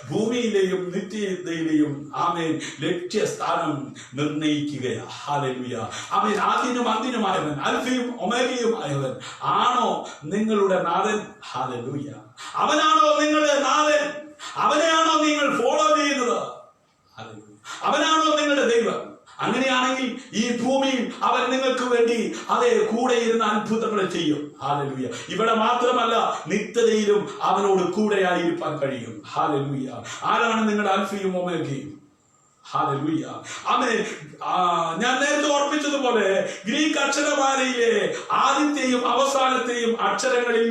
ഭൂമിയിലെയും നിത്യതയിലെയും ആമേൻ ലക്ഷ്യസ്ഥാനം നിർണയിക്കുകയാണ്. ഹല്ലേലൂയ. ആമേൻ. ആദ്യനും അന്ത്യനുമായവൻ, അൽഫയും ഒമേഗയും ആയവൻ ആണോ നിങ്ങളുടെ നാഥൻ? ഹല്ലേലൂയ. അവനാണോ നിങ്ങളുടെ നാഥൻ? അവനെയാണോ നിങ്ങൾ ഫോളോ ചെയ്യുന്നത്? ഹല്ലേലൂയ. അവനാണോ നിങ്ങളുടെ ദൈവം? അങ്ങനെയാണെങ്കിൽ ഈ ഭൂമിയിൽ അവൻ നിങ്ങൾക്ക് വേണ്ടി അതേ കൂടെ ഇരുന്ന അത്ഭുതങ്ങൾ ചെയ്യും. ഹല്ലേലൂയ. ഇവിടെ മാത്രമല്ല, നിത്യതയിലും അവനോട് കൂടെയായിരിക്കാൻ കഴിയും. ഹല്ലേലൂയ. ആരാണ് നിങ്ങളുടെ അൽഫയും ഒമേഗയും? ഹല്ലേലൂയ. ആമേൻ. ഞാൻ നേരത്തെ ഓർപ്പിച്ചതുപോലെ ഗ്രീക്ക് അക്ഷരമാലയിലെ ആദ്യത്തെയും അവസാനത്തെയും അക്ഷരങ്ങളിൽ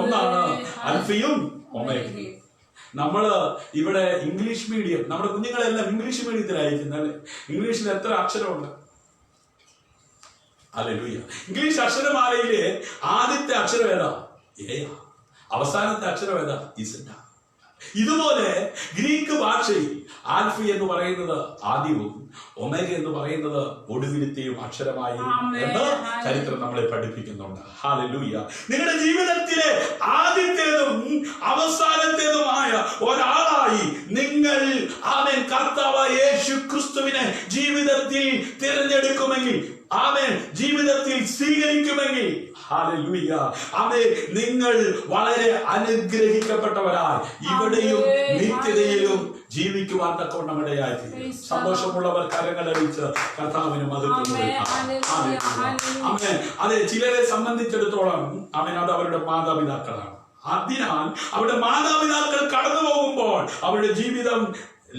ഒന്നാണ് അൽഫയും ഒമേഗയും. നമ്മള് ഇവിടെ ഇംഗ്ലീഷ് മീഡിയം, നമ്മുടെ കുഞ്ഞുങ്ങളെല്ലാം ഇംഗ്ലീഷ് മീഡിയത്തിലായിരിക്കും അല്ലെ. ഇംഗ്ലീഷിൽ എത്ര അക്ഷരമുണ്ട്? ഹല്ലേലൂയ. ഇംഗ്ലീഷ് അക്ഷരമാലയിലെ ആദ്യത്തെ അക്ഷരം ഏതാ? എയാ. അവസാനത്തെ അക്ഷരം ഏതാ? ഇസഡ. ഇതുപോലെ ഗ്രീക്ക് ഭാഷയിൽ ആൽഫ എന്ന് പറയുന്നത് ആദ്യവും ഒമേഗ എന്ന് പറയുന്നത് ഒടുവിലത്തെയും അക്ഷരമായി എന്ന് ചരിത്രം നമ്മളെ പഠിപ്പിക്കുന്നുണ്ട്. ഹല്ലേലൂയ. നിങ്ങളുടെ ജീവിതത്തിലെ ആദ്യത്തേതും അവസാനത്തേതുമായ ഒരാളായി നിങ്ങൾ ആമേൻ കർത്താവായ യേശു ക്രിസ്തുവിനെ ജീവിതത്തിൽ തിരഞ്ഞെടുക്കുമെങ്കിൽ, ആമേൻ ജീവിതത്തിൽ സ്വീകരിക്കുമെങ്കിൽ, ഹല്ലേലൂയ, ആമേൻ നിങ്ങൾ വളരെ അനുഗ്രഹിക്കപ്പെട്ടവരായി ഇവിടെയും നിത്യതയിലും ജീവിക്കുവാൻ തക്കവണ്ണം ഇടയായിത്തീരും. സന്തോഷമുള്ളവർ കരങ്ങൾ അടിച്ച് കർത്താവിന് മഹത്വം കൊടുക്കാം. ആമേൻ. അതെ, ചിലരെ സംബന്ധിച്ചിടത്തോളം ആമേൻ അത് അവരുടെ മാതാപിതാക്കളാണ്. അതിനാൽ അവരുടെ മാതാപിതാക്കൾ കടന്നു പോകുമ്പോൾ അവരുടെ ജീവിതം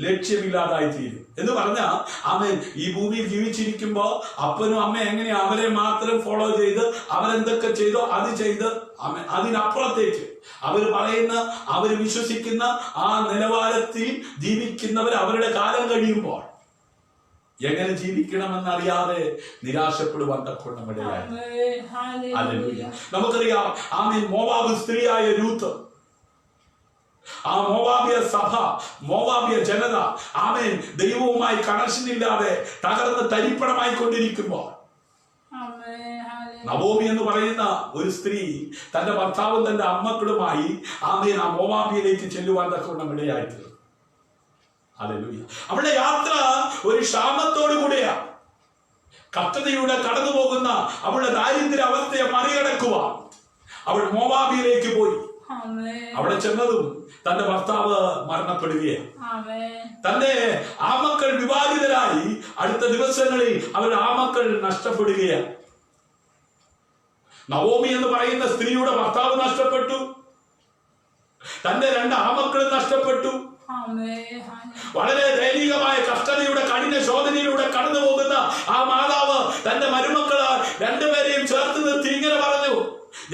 ലക്ഷ്യമില്ലാതായി തീരും എന്ന് പറഞ്ഞാൽ, ആമേൻ ഈ ഭൂമിയിൽ ജീവിച്ചിരിക്കുമ്പോ അപ്പനും അമ്മ എങ്ങനെയാ അവരെ മാത്രം ഫോളോ ചെയ്ത് അവരെന്തൊക്കെ ചെയ്തോ അത് ചെയ്ത് ആമേൻ അതിനപ്പുറത്തേക്ക് അവർ പറയുന്ന, അവർ വിശ്വസിക്കുന്ന ആ നിലവാരത്തിൽ ജീവിക്കുന്നവർ അവരുടെ കാലം കഴിയുമ്പോൾ എങ്ങനെ ജീവിക്കണമെന്നറിയാതെ നിരാശപ്പെടുവാൻ തക്കവണ്ണം ഇടയായി. നമുക്കറിയാം, ആമേൻ മോവാബ് സ്ത്രീയായ രൂത്ത്, ആ മോവാബിയ സഭ, മോവാബിയ ജനത ആമേൻ ദൈവവുമായി കണക്ഷൻ ഇല്ലാതെ തകർന്ന് തരിപ്പണമായി കൊണ്ടിരിക്കുമ്പോൾ നവോമി എന്ന് പറയുന്ന ഒരു സ്ത്രീ തന്റെ ഭർത്താവും തന്റെ അമ്മക്കളുമായി ആമേൻ ആ മോവാബിയിലേക്ക് ചെല്ലുവാൻ തക്കവണ്ണം ഇടയായിത്തീർന്നു. ഹല്ലേലൂയ. അവളുടെ യാത്ര ഒരു ക്ഷാമത്തോടു കൂടിയാ. കഷ്ടതയുടെ കടന്നു പോകുന്ന അവളുടെ ദാരിദ്ര്യ അവസ്ഥയെ മറികടക്കുവാൻ അവൾ മോവാബിയിലേക്ക് പോയി. അവിടെ ചെന്നതും തന്റെ ഭർത്താവ് മരണപ്പെടുകയാണ്. തന്റെ ആമക്കൾ വിവാഹിതരായി. അടുത്ത ദിവസങ്ങളിൽ അവരുടെ ആമക്കൾ നഷ്ടപ്പെടുകയാണ്. നവോമി എന്ന് പറയുന്ന സ്ത്രീയുടെ ഭർത്താവ് നഷ്ടപ്പെട്ടു, തന്റെ 2 ആമക്കളും നഷ്ടപ്പെട്ടു. വളരെ ദൈനികമായ കഷ്ടതയുടെ കഠിന ശോധനയിലൂടെ കടന്നു പോകുന്ന ആ മാതാവ് തന്റെ മരുമക്കളാൽ 2 പേരെയും ചേർത്ത് നിർത്തി ഇങ്ങനെ പറഞ്ഞു,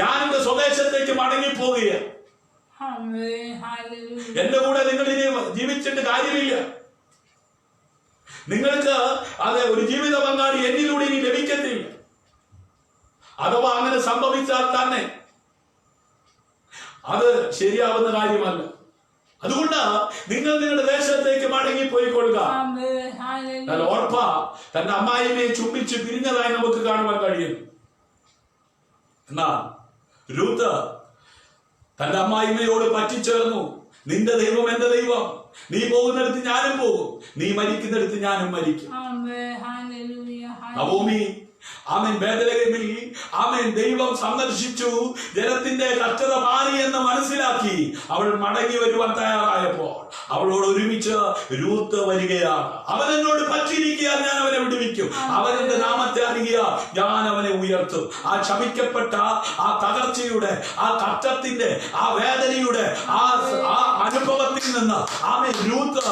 ഞാൻ എന്റെ സ്വദേശത്തേക്ക് മടങ്ങിപ്പോവുകയാണ്. എന്റെ കൂടെ നിങ്ങൾ ഇനി ജീവിച്ചിട്ട് കാര്യമില്ല. നിങ്ങൾക്ക് അതെ ഒരു ജീവിത പങ്കാളി എന്നിലൂടെ ഇനി ലഭിക്കത്തില്ല. അഥവാ അങ്ങനെ സംഭവിച്ചാൽ തന്നെ അത് ശരിയാവുന്ന കാര്യമല്ല. അതുകൊണ്ട് നിങ്ങൾ നിങ്ങളുടെ ദേശത്തേക്ക് മടങ്ങിപ്പോയിക്കൊള്ളുക. ഓർപ്പ തന്റെ അമ്മായിയെ ചുംബിച്ച് പിരിഞ്ഞതായി നമുക്ക് കാണുവാൻ കഴിയും. എന്നാൽ രൂത്ത് തന്റെ അമ്മായിമ്മയോട് പറ്റിച്ചേർന്നു. നിന്റെ ദൈവം എന്റെ ദൈവം, നീ പോകുന്നിടത്ത് ഞാനും പോകും, നീ മരിക്കുന്നിടത്ത് ഞാനും മരിക്കും. നവോമി ആമേൻ ബേഥലേഹേമിൽ ആമേൻ ദൈവം സന്ദർശിച്ചു, ജനത്തിന്റെ കഷ്ടത മാറി എന്ന് മനസ്സിലാക്കി അവൾ മടങ്ങി വരുവാൻ തയ്യാറായപ്പോൾ അവളോട് ഒരുമിച്ച് രൂത്ത് വരികയാണ്. അവൻ എന്നോട് പറ്റിയിരിക്കാൻ ഞാൻ അവനെ വിടുവിക്കും, അവൻ എന്റെ നാമത്തെ അറിയുക, ഞാൻ അവനെ ഉയർത്തും. ആ ശപിക്കപ്പെട്ട ആ തകർച്ചയുടെ, ആ കഷ്ടത്തിന്റെ, ആ വേദനയുടെ, ആ അനുഭവത്തിൽ നിന്ന് ആമേൻ രൂത്ത്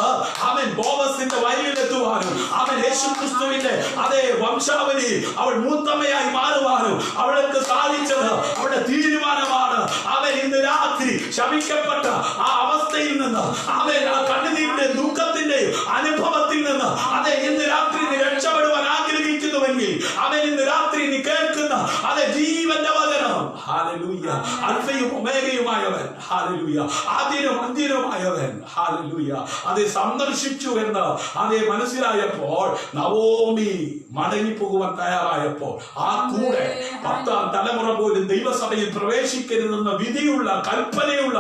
ആമേൻ ബോവസിന്റെ വയലിലെത്തുവാനും ആമേൻ യേശുക്രിസ്തുവിന്റെ അതേ വംശാവലി അവൾ മൂത്തമ്മയായി മാറുവാനും അവൾക്ക് സാധിച്ചത് അവളുടെ തീരുമാനമാണ്. അവൻ ഇന്ന് രാത്രി ശപിക്കപ്പെട്ട ആ അവസ്ഥയിൽ നിന്ന്, അവൻ ആ കണ്ണുനീരിന്റെ ദുഃഖത്തിന്റെ അനുഭവത്തിൽ നിന്ന് അതെ ഇന്ന് രാത്രി നീ രക്ഷപ്പെടുവാൻ ആഗ്രഹിക്കുന്നുവെങ്കിൽ അവൻ ഇന്ന് രാത്രി നീ കേൾക്കുന്ന അതെ ജീവന്റെ വചനം, ഹല്ലേലൂയ, അൽഫയും ഒമേഗയുമായവൻ, ഹല്ലേലൂയ, ആദ്യനും അന്ത്യനുമായവൻ, ഹല്ലേലൂയ, അതെ സന്ദർശിച്ചു എന്ന് അതേ മനസ്സിലായപ്പോൾ നവോമി മടങ്ങിപ്പോകുവാൻ തയ്യാറായപ്പോൾ ആ കൂടെ 10ാം തലമുറ പോലും ദൈവസഭയിൽ പ്രവേശിക്കരുതെന്ന വിധിയുള്ള കൽപ്പനയുള്ള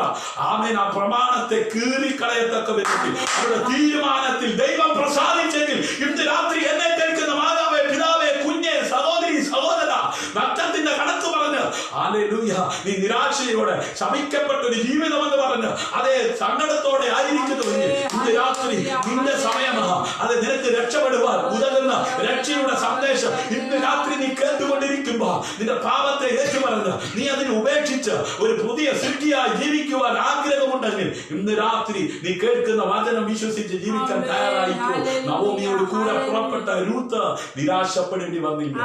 ആമേൻ ആ പ്രമാണത്തെ കീറിക്കളയത്തക്ക വിധത്തിൽ അവരുടെ തീരുമാനത്തിൽ ദൈവം പ്രസാദിച്ചെങ്കിൽ ഇന്ന് രാത്രി എന്നെ കേൾക്കുന്ന മാതാവേ, പിതാവേ, കുഞ്ഞെ, സഹോദരി, സഹോദര, നഷ്ടത്തിന്റെ കണക്ക് പറഞ്ഞ് ഹല്ലേലൂയ നീ നിരാശയോടെ ശമിക്കപ്പെട്ട ഒരു ജീവിതം എന്ന് പറഞ്ഞ് അതേ സങ്കടത്തോടെ ആയിരിക്കുന്നുവെങ്കിൽ ഇന്ന് രാത്രി നിന്റെ സമയമാണ്. അത് നിനക്ക് രക്ഷപ്പെടുവാൻ ഉതകുന്ന രക്ഷയുടെ സന്ദേശം ഇന്ന് രാത്രി നീ കേട്ടുകൊണ്ടിരിക്കുമ്പോ നിന്റെ പാപത്തെ ഏറ്റുപറഞ്ഞ് നീ അതിനെ ഉപേക്ഷിച്ച് ഒരു പുതിയ സൃഷ്ടിയായി ജീവിക്കുവാൻ ആഗ്രഹമുണ്ടെങ്കിൽ ഇന്ന് രാത്രി നീ കേൾക്കുന്ന വചനം വിശ്വസിച്ച് ജീവിക്കാൻ തയ്യാറായിക്കോ. നവോമിയോട് കൂടെ പുറപ്പെട്ട രൂത്ത് നിരാശപ്പെടേണ്ടി വന്നില്ല.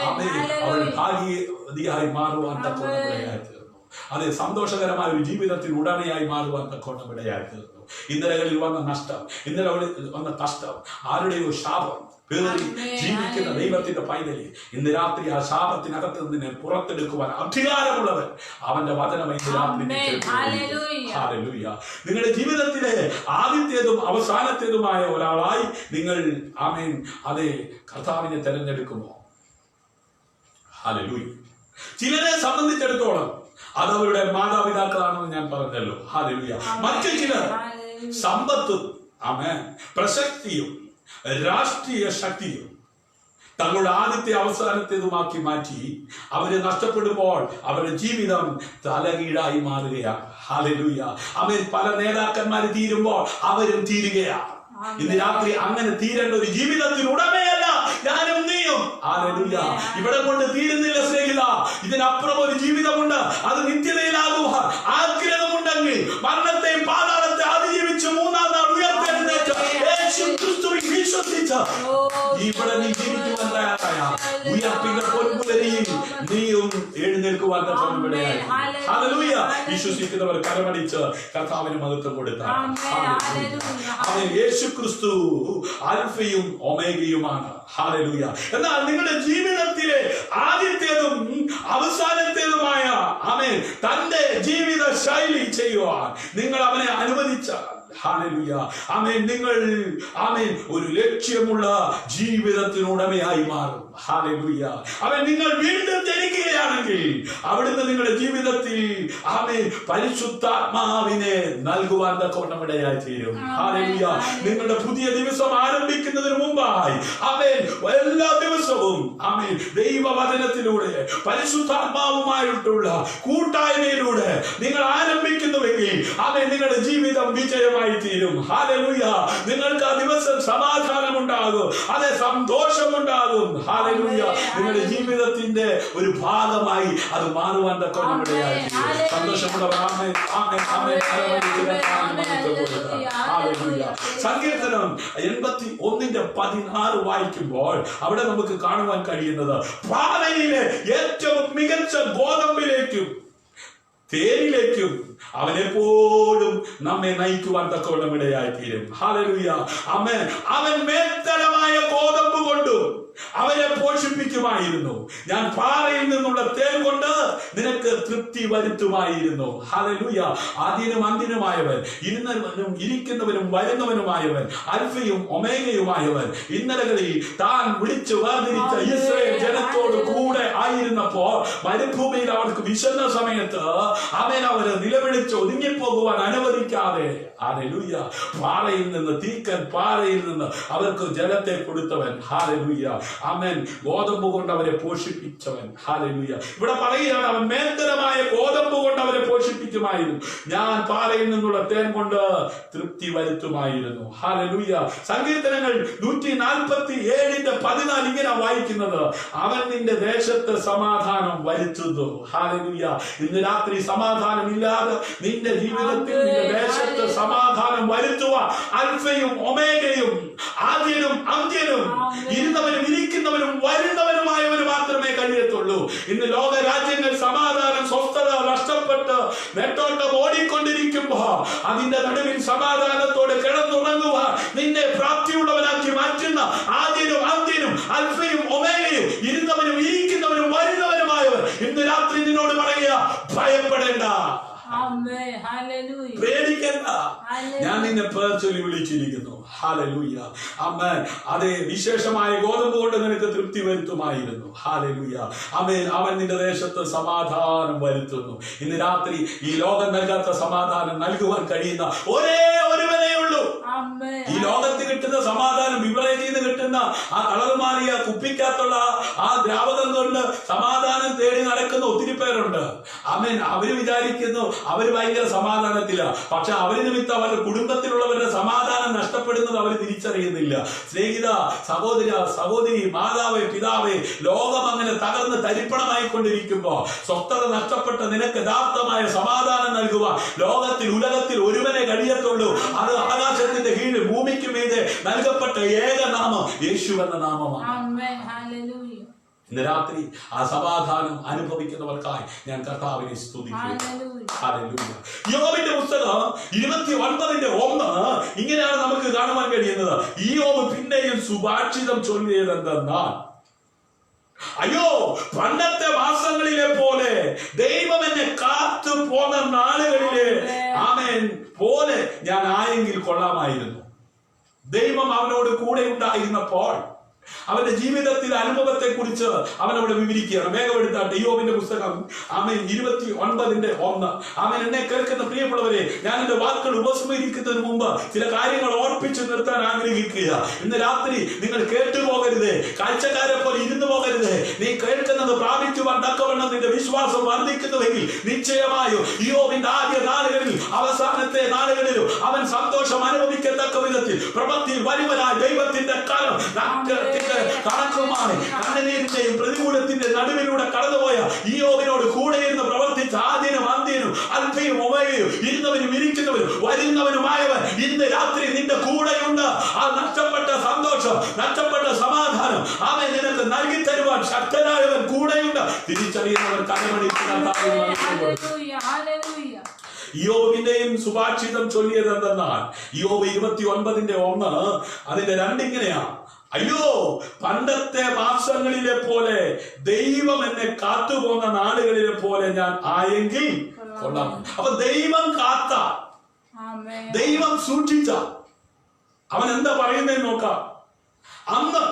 അവൾ ഭാഗ്യവതിയായി മാറുവാൻ തക്കവണ്ണം ഇടയായിത്തീർന്നു. അത് സന്തോഷകരമായ ഒരു ജീവിതത്തിൽ ഉടമയായി മാറുവാൻ തക്കോണം ഇടയായി തീർന്നു. ഇന്നലകളിൽ വന്ന നഷ്ടം, ഇന്നലകളിൽ വന്ന കഷ്ടം, ആരുടെയോ ശാപം പേറി ജീവിക്കുന്ന ദൈവത്തിന്റെ പൈതലി, ഇന്ന് രാത്രി ആ ശാപത്തിനകത്ത് നിന്നെ പുറത്തെടുക്കുവാൻ അധികാരമുള്ളവൻ അവന്റെ വചനം ഇന്ന് രാത്രി. നിങ്ങളുടെ ജീവിതത്തിലെ ആദ്യത്തേതും അവസാനത്തേതുമായ ഒരാളായി നിങ്ങൾ ആമേൻ അതേ കർത്താവിനെ തെരഞ്ഞെടുക്കുമോ? ഹല്ലേലൂയ. ചിലരെ സംബന്ധിച്ചിടത്തോളം അത് അവരുടെ മാതാപിതാക്കളാണെന്ന് ഞാൻ പറഞ്ഞല്ലോ. ഹല്ലേലൂയ. മറ്റു ചിലർ സമ്പത്തും ആമേൻ പ്രശസ്തിയും രാഷ്ട്രീയ ശക്തിയും തങ്ങളുടെ ആദ്യത്തെ അവസാനത്തേതുമാക്കി മാറ്റി അവര് നഷ്ടപ്പെടുമ്പോൾ അവരുടെ ജീവിതം തലകീഴായി മാറുകയാണ്. ഹല്ലേലൂയ. ആമേൻ. പല നേതാക്കന്മാര് തീരുമ്പോൾ അവരും തീരുകയാണ്. ഇന്ന് രാത്രി അങ്ങനെ തീരേണ്ട ഒരു ജീവിതത്തിന് ഉടമയല്ല ഞാനും നീയും. ഹല്ലേലൂയ. ഇവിടെ കൊണ്ട് തീരുന്നില്ല സ്നേഹിത, ഇതിനപ്പുറം ഒരു ജീവിതമുണ്ട്. അത് നിത്യതയിലാകുവാൻ ആഗ്രഹമുണ്ടെങ്കിൽ മരണത്തെയും പാതാളത്തെ അതിജീവിച്ച് മൂന്നാം നാൾ ഉയർത്തെഴുന്നേറ്റ് യേശു ക്രിസ്തുവിൽ വിശ്വസിച്ച് ഇവിടെ നീ ജീവിക്കുവാൻ തയ്യാറായ ഉയർപ്പിന്റെ പൊൻപുലരിയിൽ നീയും എഴുന്നേൽക്കുവാൻ തക്കവണ്ണമിടയായി. ഹല്ലേലൂയ. വിശ്വസിക്കുന്നവർ കരമടിച്ച് കർത്താവിന് മഹത്വം കൊടുത്താൽ അവൻ യേശു ക്രിസ്തു അൽഫയും ഒമേഗയുമാണ്. ഹല്ലേലൂയ. എന്നാൽ നിങ്ങളുടെ ജീവിതത്തിലെ ആദ്യത്തേതും അവസാനത്തേതുമായ ആമേൻ തന്റെ ജീവിത ശൈലി ചെയ്യുവാൻ നിങ്ങൾ അവനെ അനുവദിച്ചാൽ ഹല്ലേലൂയ ആമേൻ നിങ്ങൾ ആമേൻ ഒരു ലക്ഷ്യമുള്ള ജീവിതത്തിനുടമയായി മാറും. ഹല്ലേലൂയ. അവൻ നിങ്ങൾ വീണ്ടും ജനിക്കുകയാണെങ്കിൽ അവിടുന്ന് നിങ്ങളുടെ ജീവിതത്തിൽ ആമേൻ പരിശുദ്ധാത്മാവിനെ നൽകുവാൻ തക്കവണ്ണമിടയായി തീരും. ഹല്ലേലൂയ. നിങ്ങളുടെ പുതിയ ദിവസം ആരംഭിക്കുന്നതിന് മുമ്പായി ആമേൻ എല്ലാ ദിവസവും ആമേൻ ദൈവവചനത്തിലൂടെ പരിശുദ്ധാത്മാവുമായിട്ടുള്ള കൂട്ടായ്മയിലൂടെ നിങ്ങൾ ആരംഭിക്കുന്നുവെങ്കിൽ ആമേൻ നിങ്ങളുടെ ജീവിതം വിജയമായി തീരും. ഹല്ലേലൂയ. നിങ്ങൾക്ക് ആ ദിവസം സമാധാനമുണ്ടാകും, അതെ സന്തോഷമുണ്ടാകും. ഹല്ലേലൂയ. നിങ്ങളുടെ ജീവിതത്തിന്റെ ഒരു ഭാഗമായി അത് മാറുവാൻ തക്കവണ്ണമിടയായി തീരും. സന്തോഷമുള്ളവർ ആമേൻ ആമേൻ ആമേൻ. ഹല്ലേലൂയ. സങ്കീർത്തനം 81:16 വായിക്കുമ്പോൾ അവിടെ നമുക്ക് കാണുവാൻ കഴിയുന്നത് പാറയിലെ ഏറ്റവും മികച്ച ഗോതമ്പിലേക്കും തേനിലേക്കും അവനെപ്പോഴും നമ്മെ നയിക്കുവാൻ തക്കവണ്ണമിടയായി തീരും. ഹല്ലേലൂയ. അവൻ മേൽത്തരമായ ഗോതമ്പ് കൊണ്ടും അവനെ പോഷിപ്പിക്കുമായിരുന്നു. ഞാൻ പാറയിൽ നിന്നുള്ള തേൻ കൊണ്ട് നിനക്ക് തൃപ്തി വരുത്തുമായിരുന്നു. ഹല്ലേലൂയ. ആദ്യനും അന്ത്യനുമായവൻ, ഇരുന്നവനും ഇരിക്കുന്നവനും വരുന്നവനുമായവൻ, അൽഫയും ഒമേഗയുമായവൻ, ഇന്നലകളിൽ താൻ വിളിച്ചു വേർതിരിച്ച ഇസ്രായേൽ ജനത്തോട് കൂടെ ആയിരുന്നപ്പോൾ മരുഭൂമിയിൽ അവർക്ക് വിശന്ന സമയത്ത് അവരെ നിലവിളിച്ച് ഒതുങ്ങിപ്പോകുവാൻ അനുവദിക്കാതെ ഹല്ലേലൂയ പാറയിൽ നിന്ന് തീക്കൻ പാറയിൽ നിന്ന് അവർക്ക് ജലത്തെ കൊടുത്തവൻ. ഹല്ലേലൂയ. ആമേൻ. ഗോതമ്പ് കൊണ്ട് അവരെ പോഷിപ്പിച്ചവൻ. ഹല്ലേലൂയ. ഇവിടെ പറയുകയാണ് അവൻ മേൽത്തരമായ ഗോതമ്പ് കൊണ്ട് അവരെ പോഷിപ്പിക്കുമായിരുന്നു. ഞാൻ പാറയിൽ നിന്നുള്ള തേൻ കൊണ്ട് തൃപ്തി വരുത്തുമായിരുന്നു. ഹല്ലേലൂയ. സങ്കീർത്തനങ്ങൾ 147:14 ഇങ്ങനെ വായിക്കുന്നത് അവൻ നിന്റെ ദേശത്ത് സമാധാനം വരുത്തുന്നു. ഹല്ലേലൂയ. ഇന്ന് രാത്രി സമാധാനം ഇല്ലാതെ നിന്റെ ജീവിതത്തിൽ നിന്റെ ദേശത്ത് സമാധാനം വരുത്തുവാൻ അൽഫയും ഒമേഗയും ആദ്യനും അന്ത്യനും ഇരുന്നവനും ഇരിക്കുന്നവനും വരുന്നവനുമായവന് മാത്രമേ കഴിയത്തുള്ളൂ. ഇന്ന് ലോക രാജ്യങ്ങൾ സമാധാനം സ്വസ്ഥത നഷ്ടപ്പെട്ട് നെട്ടോട്ടം ഓടിക്കൊണ്ടിരിക്കുമ്പോ അതിന്റെ നടുവിൽ സമാധാനത്തോടെ കിടന്നുറങ്ങുവാൻ നിന്നെ പ്രാപ്തിയുള്ളവനാക്കി മാറ്റുന്ന ആദ്യനും അന്ത്യനും അൽഫയും ഒമേഗയും ഇരുന്നവനും ഇരിക്കുന്നവനും വരുന്നവനുമായവർ ഇന്ന് രാത്രി നിന്നോട് പറയുക ഭയപ്പെടേണ്ട, പേടിക്കണ്ട, ഞാൻ നിന്നെ പേർ ചൊല്ലി വിളിച്ചിരിക്കുന്നു. ഹല്ലേലൂയ. ആമേൻ. അതേ വിശേഷമായ ഗോതമ്പ് കൊണ്ട് നിനക്ക് തൃപ്തി വരുത്തുമായിരുന്നു. ഹല്ലേലൂയ. ആമേൻ. അവൻ നിന്റെ ദേശത്ത് സമാധാനം വരുത്തുന്നു. ഇന്ന് രാത്രി ഈ ലോകം നൽകാത്ത സമാധാനം നൽകുവാൻ കഴിയുന്ന ഒരേ ഒരുവനേ ഉള്ളൂ. ഈ ലോകത്ത് കിട്ടുന്ന സമാധാനം ബിവറേജിൽ നിന്ന് കിട്ടുന്ന ആ കളറുമാറിയ കുപ്പിക്കകത്തുള്ള ആ ദ്രാവകം കൊണ്ട് സമാധാനം തേടി നടക്കുന്ന ഒത്തിരി പേരുണ്ട്. ആമേൻ. അവര് വിചാരിക്കുന്നു അവര് ഭയങ്കര സമാധാനത്തില, പക്ഷെ അവര് നിമിത്തം അവരുടെ കുടുംബത്തിലുള്ളവരുടെ സമാധാനം നഷ്ടപ്പെടുന്നത് അവർ തിരിച്ചറിയുന്നില്ല. സ്നേഹിത, സഹോദര, സഹോദരി, മാതാവേ, പിതാവേ, ലോകം അങ്ങനെ തകർന്ന് തരിപ്പണമായി കൊണ്ടിരിക്കുമ്പോ സ്വസ്ഥത നഷ്ടപ്പെട്ട നിനക്ക് യഥാർത്ഥമായ സമാധാനം നൽകുക ലോകത്തിൽ ഉലകത്തിൽ ഒരുവനെ കഴിയത്തുള്ളൂ. അത് ആകാശത്തിന്റെ കീഴിൽ ഭൂമിക്ക് മീതെ നൽകപ്പെട്ട ഏക നാമം യേശു എന്ന നാമമാണ്. ഇന്ന് രാത്രി ആ സമാധാനം അനുഭവിക്കുന്നവർക്കായി ഞാൻ കർത്താവിനെ സ്തുതിക്കുന്നു. ഹല്ലേലൂയ. യോബിന്റെ പുസ്തകം 29:1 ഇങ്ങനെയാണ് നമുക്ക് കാണുവാൻ കഴിയുന്നത്. യോബ് പിന്നെയും സുഭാഷിതം ചൊല്ലിയതെന്തെന്നാൽ, അയ്യോ, പണ്ടത്തെ മാസങ്ങളിലെ പോലെ ദൈവം എന്നെ കാത്തു പോന്ന നാളുകളിലെ ആമേൻ പോലെ ഞാൻ ആയെങ്കിൽ കൊള്ളാമായിരുന്നു. ദൈവം അവനോട് കൂടെ ഉണ്ടായിരുന്നപ്പോൾ അവന്റെ ജീവിതത്തിലെ അനുഭവത്തെ കുറിച്ച് അവനോട് വിവരിക്കുകയാണ്. വേഗമെടുത്താട്ടെ യോബിന്റെ പുസ്തകം ആമേൻ 29:1. ആമേൻ. എന്നെ കേൾക്കുന്ന പ്രിയമുള്ളവരെ, ഞാൻ എന്റെ വാക്കുകൾ ഉപസംഹരിക്കുന്നതിന് മുമ്പ് ചില കാര്യങ്ങൾ ഓർപ്പിച്ചു നിർത്താൻ ആഗ്രഹിക്കുക. ഇന്ന് രാത്രി നിങ്ങൾ കേട്ടുപോകരുത്, കാഴ്ചക്കാരെ പോലെ ഇരുന്നു പോകരുത്. നീ കേൾക്കുന്നത് പ്രാപിക്കുവാൻ തക്കവണ്ണം നിന്റെ വിശ്വാസം വർദ്ധിക്കുന്നുവെങ്കിൽ നിശ്ചയമായും യോബിന്റെ ആദ്യ നാളുകളിൽ അവസാനത്തെ നാളുകളിലും അവൻ സന്തോഷം അനുഭവിക്കത്തക്ക വിധത്തിൽ പ്രവൃത്തിയിൽ വരുവനായ ദൈവത്തിന്റെ കാലം കണക്കുമായി കണ്ണുനീരിന്റെയും പ്രതികൂലത്തിന്റെ നടുവിലൂടെ കടന്നുപോയ യോബിനോട് കൂടെ ഇരുന്ന് പ്രവർത്തിച്ച ആദ്യനും അന്ത്യനും അൽഫയും ഒമേഗയും ഇരുന്നവനും ഇരിക്കുന്നവരും വരുന്നവനുമായവൻ ഇന്ന് രാത്രി നിന്റെ കൂടെയുണ്ട്. ആ നഷ്ടപ്പെട്ട സന്തോഷം, നഷ്ടപ്പെട്ട സമാധാനം അവൻ നിനക്ക് നൽകി തരുവാൻ ശക്തനായവൻ കൂടെയുണ്ട്. തിരിച്ചറിയുന്നവർ കരമടിക്കുന്ന യോബിന്റെയും സുഭാഷിതം ചൊല്ലിയത് എന്തെന്നാൽ, യോബ് 29:1 അതിന്റെ 2 ഇങ്ങനെയാ, അയ്യോ, പണ്ടത്തെ മാസങ്ങളിലെ പോലെ ദൈവം എന്നെ കാത്തുപോകുന്ന നാളുകളിലെ പോലെ ഞാൻ ആയെങ്കിൽ കൊള്ളാം. അപ്പൊ ദൈവം കാത്ത, ദൈവം സൂക്ഷിച്ച, അവൻ എന്താ പറയുന്നതെന്ന് നോക്കാം. അന്ന്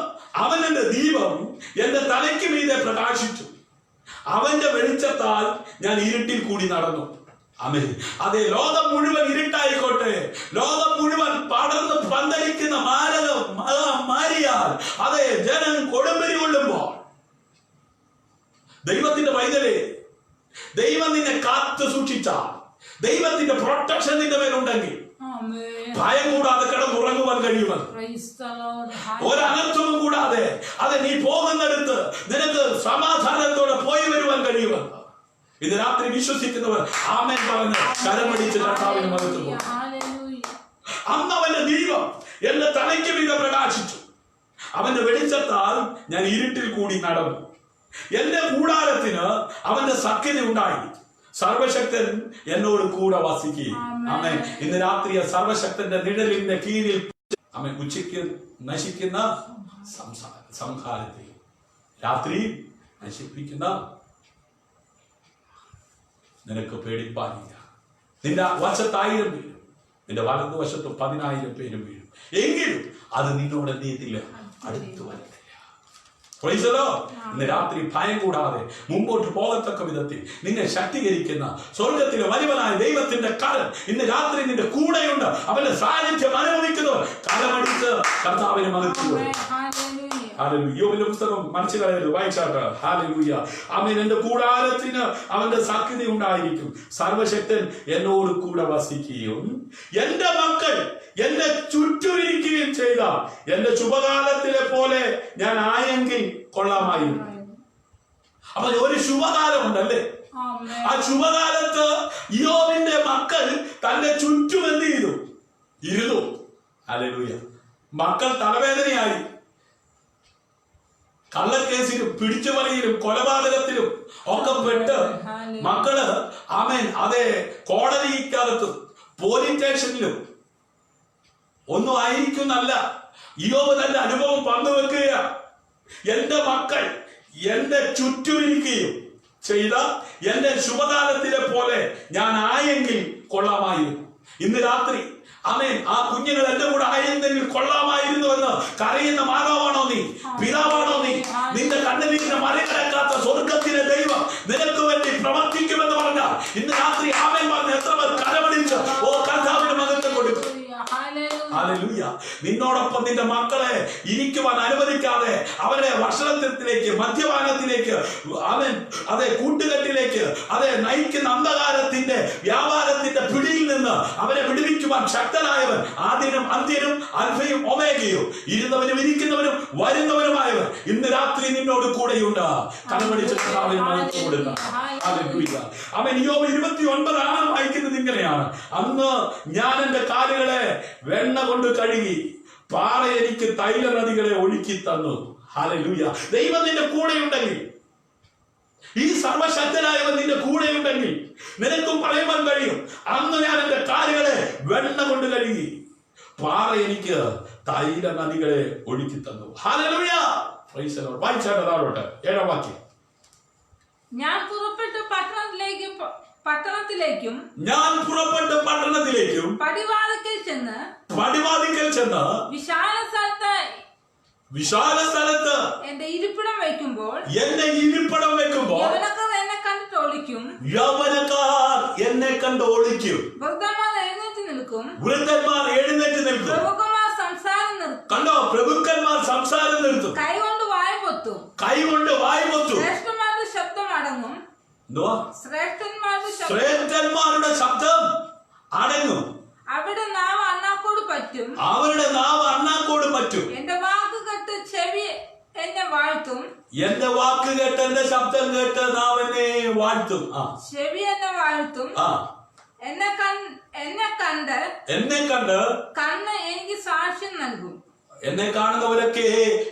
അവന്റെ ദീപം എന്റെ തലയ്ക്ക് മീതെ പ്രകാശിച്ചു, അവന്റെ വെളിച്ചത്താൽ ഞാൻ ഇരുട്ടിൽ കൂടി നടന്നു. ആമേൻ. അതെ, ലോകം മുഴുവൻ ഇരുട്ടായിക്കോട്ടെ, ലോകം മുഴുവൻ പടർന്ന് പന്തലിക്കുന്ന മാരിയാൽ, അതെ, ജനം കൊടുമ്പിരി കൊള്ളുമ്പോൾ, ദൈവത്തിന്റെ പൈതലേ, ദൈവം നിന്നെ കാത്തു സൂക്ഷിച്ചാൽ, ദൈവത്തിന്റെ പ്രൊട്ടക്ഷൻ നിന്റെ മേലുണ്ടെങ്കിൽ ഭയം കൂടാതെ കിടന്നുറങ്ങുവാൻ കഴിയുമെന്ന്, ഒരനർത്ഥവും കൂടാതെ അതെ നീ പോകുന്നിടത്ത് നിനക്ക് സമാധാനത്തോടെ പോയി വരുവാൻ കഴിയുമെന്ന് ഇന്ന് രാത്രി വിശ്വസിക്കുന്നവർ ആമേൻ പറഞ്ഞ് കരമടിച്ച് കർത്താവിന് മഹത്വം കൊടുക്കും. അന്ന് അവന്റെ ദീപം എന്റെ തലയ്ക്ക് മീതെ പ്രകാശിച്ചു, അവന്റെ വെളിച്ചത്താൽ ഞാൻ ഇരുട്ടിൽ കൂടി നടന്നു. എന്റെ കൂടാരത്തിന് അവന്റെ സഖ്യത ഉണ്ടായി, സർവശക്തൻ എന്നോട് കൂടെ വസിക്കുകയും. ആമേൻ. ഇന്ന് രാത്രി സർവശക്തന്റെ നിഴലിന്റെ കീഴിൽ ആമേൻ ഉച്ചയ്ക്ക് നശിക്കുന്ന സംഹാരത്തെ, രാത്രി നശിപ്പിക്കുന്ന നിനക്ക് പേടിപ്പാനില്ല. നിന്റെ വശത്ത് 1000 വീഴും, നിന്റെ വലതുവശത്ത് 10,000 പേരും വീഴും, എങ്കിലും അത് നിന്നോട് എന്ത് ചെയ്യത്തില്ല, അടുത്തു വരത്തില്ല. ഇന്ന് രാത്രി ഭയം കൂടാതെ മുമ്പോട്ട് പോകത്തക്ക വിധത്തിൽ നിന്നെ ശക്തീകരിക്കുന്ന സ്വർഗത്തിലെ വലിയവനായ ദൈവത്തിന്റെ കരം ഇന്ന് രാത്രി നിന്റെ കൂടെയുണ്ട്. അവന്റെ സാന്നിധ്യം അനുഭവിക്കുന്നവർ കരമടിച്ച് കർത്താവിനെ മഹത്വം. യോബിന്റെ പുസ്തകം മനസ്സിൽ കളയരുത്, വായിച്ചാട്ട്. ഹല്ലേലൂയ. ആമേൻ. എന്റെ കൂടാരത്തിന് അവന്റെ സാധ്യത ഉണ്ടായിരിക്കും, സർവശക്തൻ എന്നോട് കൂടെ വസിക്കുകയും എന്റെ മക്കൾ എന്നെ ചുറ്റുമിരിക്കുകയും ചെയ്ത എന്റെ ശുഭകാലത്തിലെ പോലെ ഞാൻ ആയെങ്കിൽ കൊള്ളാമായിരുന്നു. അപ്പൊ ഒരു ശുഭകാലം ഉണ്ടല്ലേ, ആ ശുഭകാലത്ത് യോബിന്റെ മക്കൾ തന്റെ ചുറ്റും എന്ത് ചെയ്തു, ഇരുന്നു. ഹല്ലേലൂയ. മക്കൾ തലവേദനയായി, കള്ളക്കേസിലും പിടിച്ചുപറിയിലും കൊലപാതകത്തിലും ഒക്കെ പെട്ട് മക്കള് ആമേൻ അതെ കോടതിക്കകത്തും പോലീസ് സ്റ്റേഷനിലും ഒന്നും ആയിരിക്കുന്നല്ല. യോബ് തന്റെ അനുഭവം പങ്കുവെക്കുക. എന്റെ മക്കൾ എന്റെ ചുറ്റുമിരിക്കുകയും ചെയ്ത എന്റെ ശുഭകാലത്തിലെ പോലെ ഞാൻ ആയെങ്കിൽ കൊള്ളാമായിരുന്നു. ഇന്ന് രാത്രി ആമേൻ ആ കുഞ്ഞുങ്ങൾ എന്റെ കൂടെ ആയിരുന്നെങ്കിൽ കൊള്ളാമായിരുന്നു എന്ന് കരയുന്ന മാതാവാണോ നീ, പിതാവാണോ നീ? നിന്റെ കണ്ണുനീരിനെ മറികടക്കാത്ത സ്വർഗത്തിലെ ദൈവം നിനക്ക് വേണ്ടി പ്രവർത്തിക്കുമെന്ന് പറഞ്ഞാൽ ഇന്ന് രാത്രി ആമേൻ പറഞ്ഞ് എത്ര പേർ കരമടിച്ച് ഓ കർത്താവിന് മഹത്വം കൊടുക്കും. ഹല്ലേലൂയ. നിന്നോടൊപ്പം നിന്റെ മക്കളെ ഇരിക്കുവാൻ അനുവദിക്കാതെ അവരെ ഭക്ഷണത്തിലേക്ക്, മദ്യപാനത്തിലേക്ക്, അവൻ അതെ കൂട്ടുകെട്ടിലേക്ക് അതെ നയിക്കുന്ന അന്ധകാരത്തിന്റെ വ്യാപാരത്തിന്റെ പിടിയിൽ നിന്ന് അവരെ വിടുവിക്കുവാൻ ശക്തനായവൻ, ആദ്യനും അന്ത്യനും അൽഫയും ഒമേഗയും, ഇരുന്നവനും ഇരിക്കുന്നവനും വരുന്നവനുമായവൻ ഇന്ന് രാത്രി നിന്നോട് കൂടെയുണ്ട്. കരമടിച്ച് കർത്താവിന് മഹത്വം കൊടുക്കുക. ഹല്ലേലൂയ. അവൻ യോബ് 29 വായിക്കുന്നത് ഇങ്ങനെയാണ്, അന്ന് ഞാൻ എന്റെ കാലുകളെ വെണ്ണ കൊണ്ട് കഴുകി പാറ എനിക്ക് തൈല നദികളെ ഒഴുക്കി തന്നു. ഹല്ലേലൂയ. ദൈവം നിന്റെ കൂടെയുണ്ടെങ്കിൽ, ഈ സർവശക്തനായവൻ നിന്റെ കൂടെയുണ്ടെങ്കിൽ നിനക്കും പറയുവാൻ കഴിയും, അന്ന് ഞാൻ എന്റെ കാലുകളെ വെണ്ണ കൊണ്ട് കഴുകി, പാറ എനിക്ക് തൈല നദികളെ ഒഴുക്കി തന്നു. ഹല്ലേലൂയ. Praise the Lord. വായിച്ചാട്ടെ താഴോട്ട് 7-ാം വാക്യം. ഞാൻ പുറപ്പെട്ട് പട്ടണത്തിലേക്കും പടിവാതിക്കൽ ചെന്ന് വിശാല സ്ഥലത്ത് എന്റെ ഇരിപ്പിടം വെക്കുമ്പോൾ യവനക്കാർ എന്നെ കണ്ട് ഒളിക്കും. വൃദ്ധന്മാർ എഴുന്നേറ്റ് നിൽക്കും. കണ്ടോ, പ്രഭുക്കന്മാർ സംസാരം നിർത്തും. കൈകൊണ്ട് വായ പൊത്തും. ശ്രേഷ്ഠന്മാരുടെ ശബ്ദം അടങ്ങും. ശ്രേഷ്ഠന്മാരുടെ ശബ്ദം അടങ്ങും. അവരുടെ നാവ് അണ്ണാക്കോട് പറ്റും. എന്റെ വാക്ക് കേട്ട് ചെവി എന്നെ വാഴ്ത്തും. എന്റെ ശബ്ദം കേട്ട് നാവെന്നെ വാഴ്ത്തും. ചെവി എന്നെ വാഴ്ത്തും. എന്നെ കണ്ട് കണ്ണ് എനിക്ക് സാക്ഷ്യം നൽകും. എന്നെ കാണുന്നവരൊക്കെ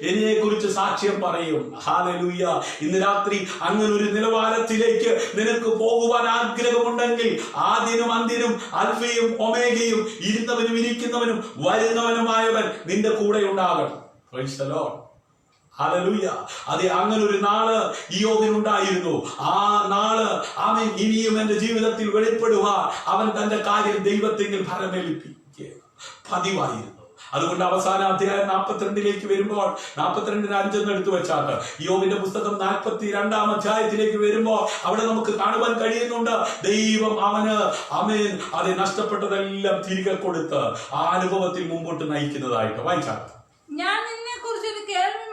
എന്നെ കുറിച്ച് സാക്ഷ്യം പറയും. ഹല്ലേലൂയ. ഇന്ന് രാത്രി അങ്ങനെ ഒരു നിലവാരത്തിലേക്ക് നിനക്ക് പോകുവാൻ ആഗ്രഹമുണ്ടെങ്കിൽ ആദ്യനും അന്ത്യനും അൽഫയും ഒമേഗയും ഇരുന്നവനും ഇരിക്കുന്നവനും വരുന്നവനുമായവൻ നിന്റെ കൂടെ ഉണ്ടാകണം. Price the Lord. ഹല്ലേലൂയ. അതെ, അങ്ങനെ ഒരു നാള് ഇയ്യോബിനുണ്ടായിരുന്നു. ആ നാള് അവൻ ഇനിയും എന്റെ ജീവിതത്തിൽ വെളിപ്പെടുവാൻ അവൻ തന്റെ കാര്യം ദൈവത്തെങ്കിൽ ഫലമേൽപ്പിക്കുക പതിവായിരുന്നു. അതുകൊണ്ട് അവസാന അധ്യായം 42 വരുമ്പോൾ 42:5 എടുത്തു വെച്ചാട്ട് യോബിന്റെ പുസ്തകം 42-ാം അധ്യായത്തിലേക്ക് വരുമ്പോൾ അവിടെ നമുക്ക് കാണുവാൻ കഴിയുന്നുണ്ട്, ദൈവം അവന് അത് നഷ്ടപ്പെട്ടതെല്ലാം തിരികെ കൊടുത്ത് ആ അനുഭവത്തിൽ മുമ്പോട്ട് നയിക്കുന്നതായിട്ട്. വായിച്ചാട്ട്. ഞാൻ നിന്നെ കുറിച്ചൊരു കേൾവി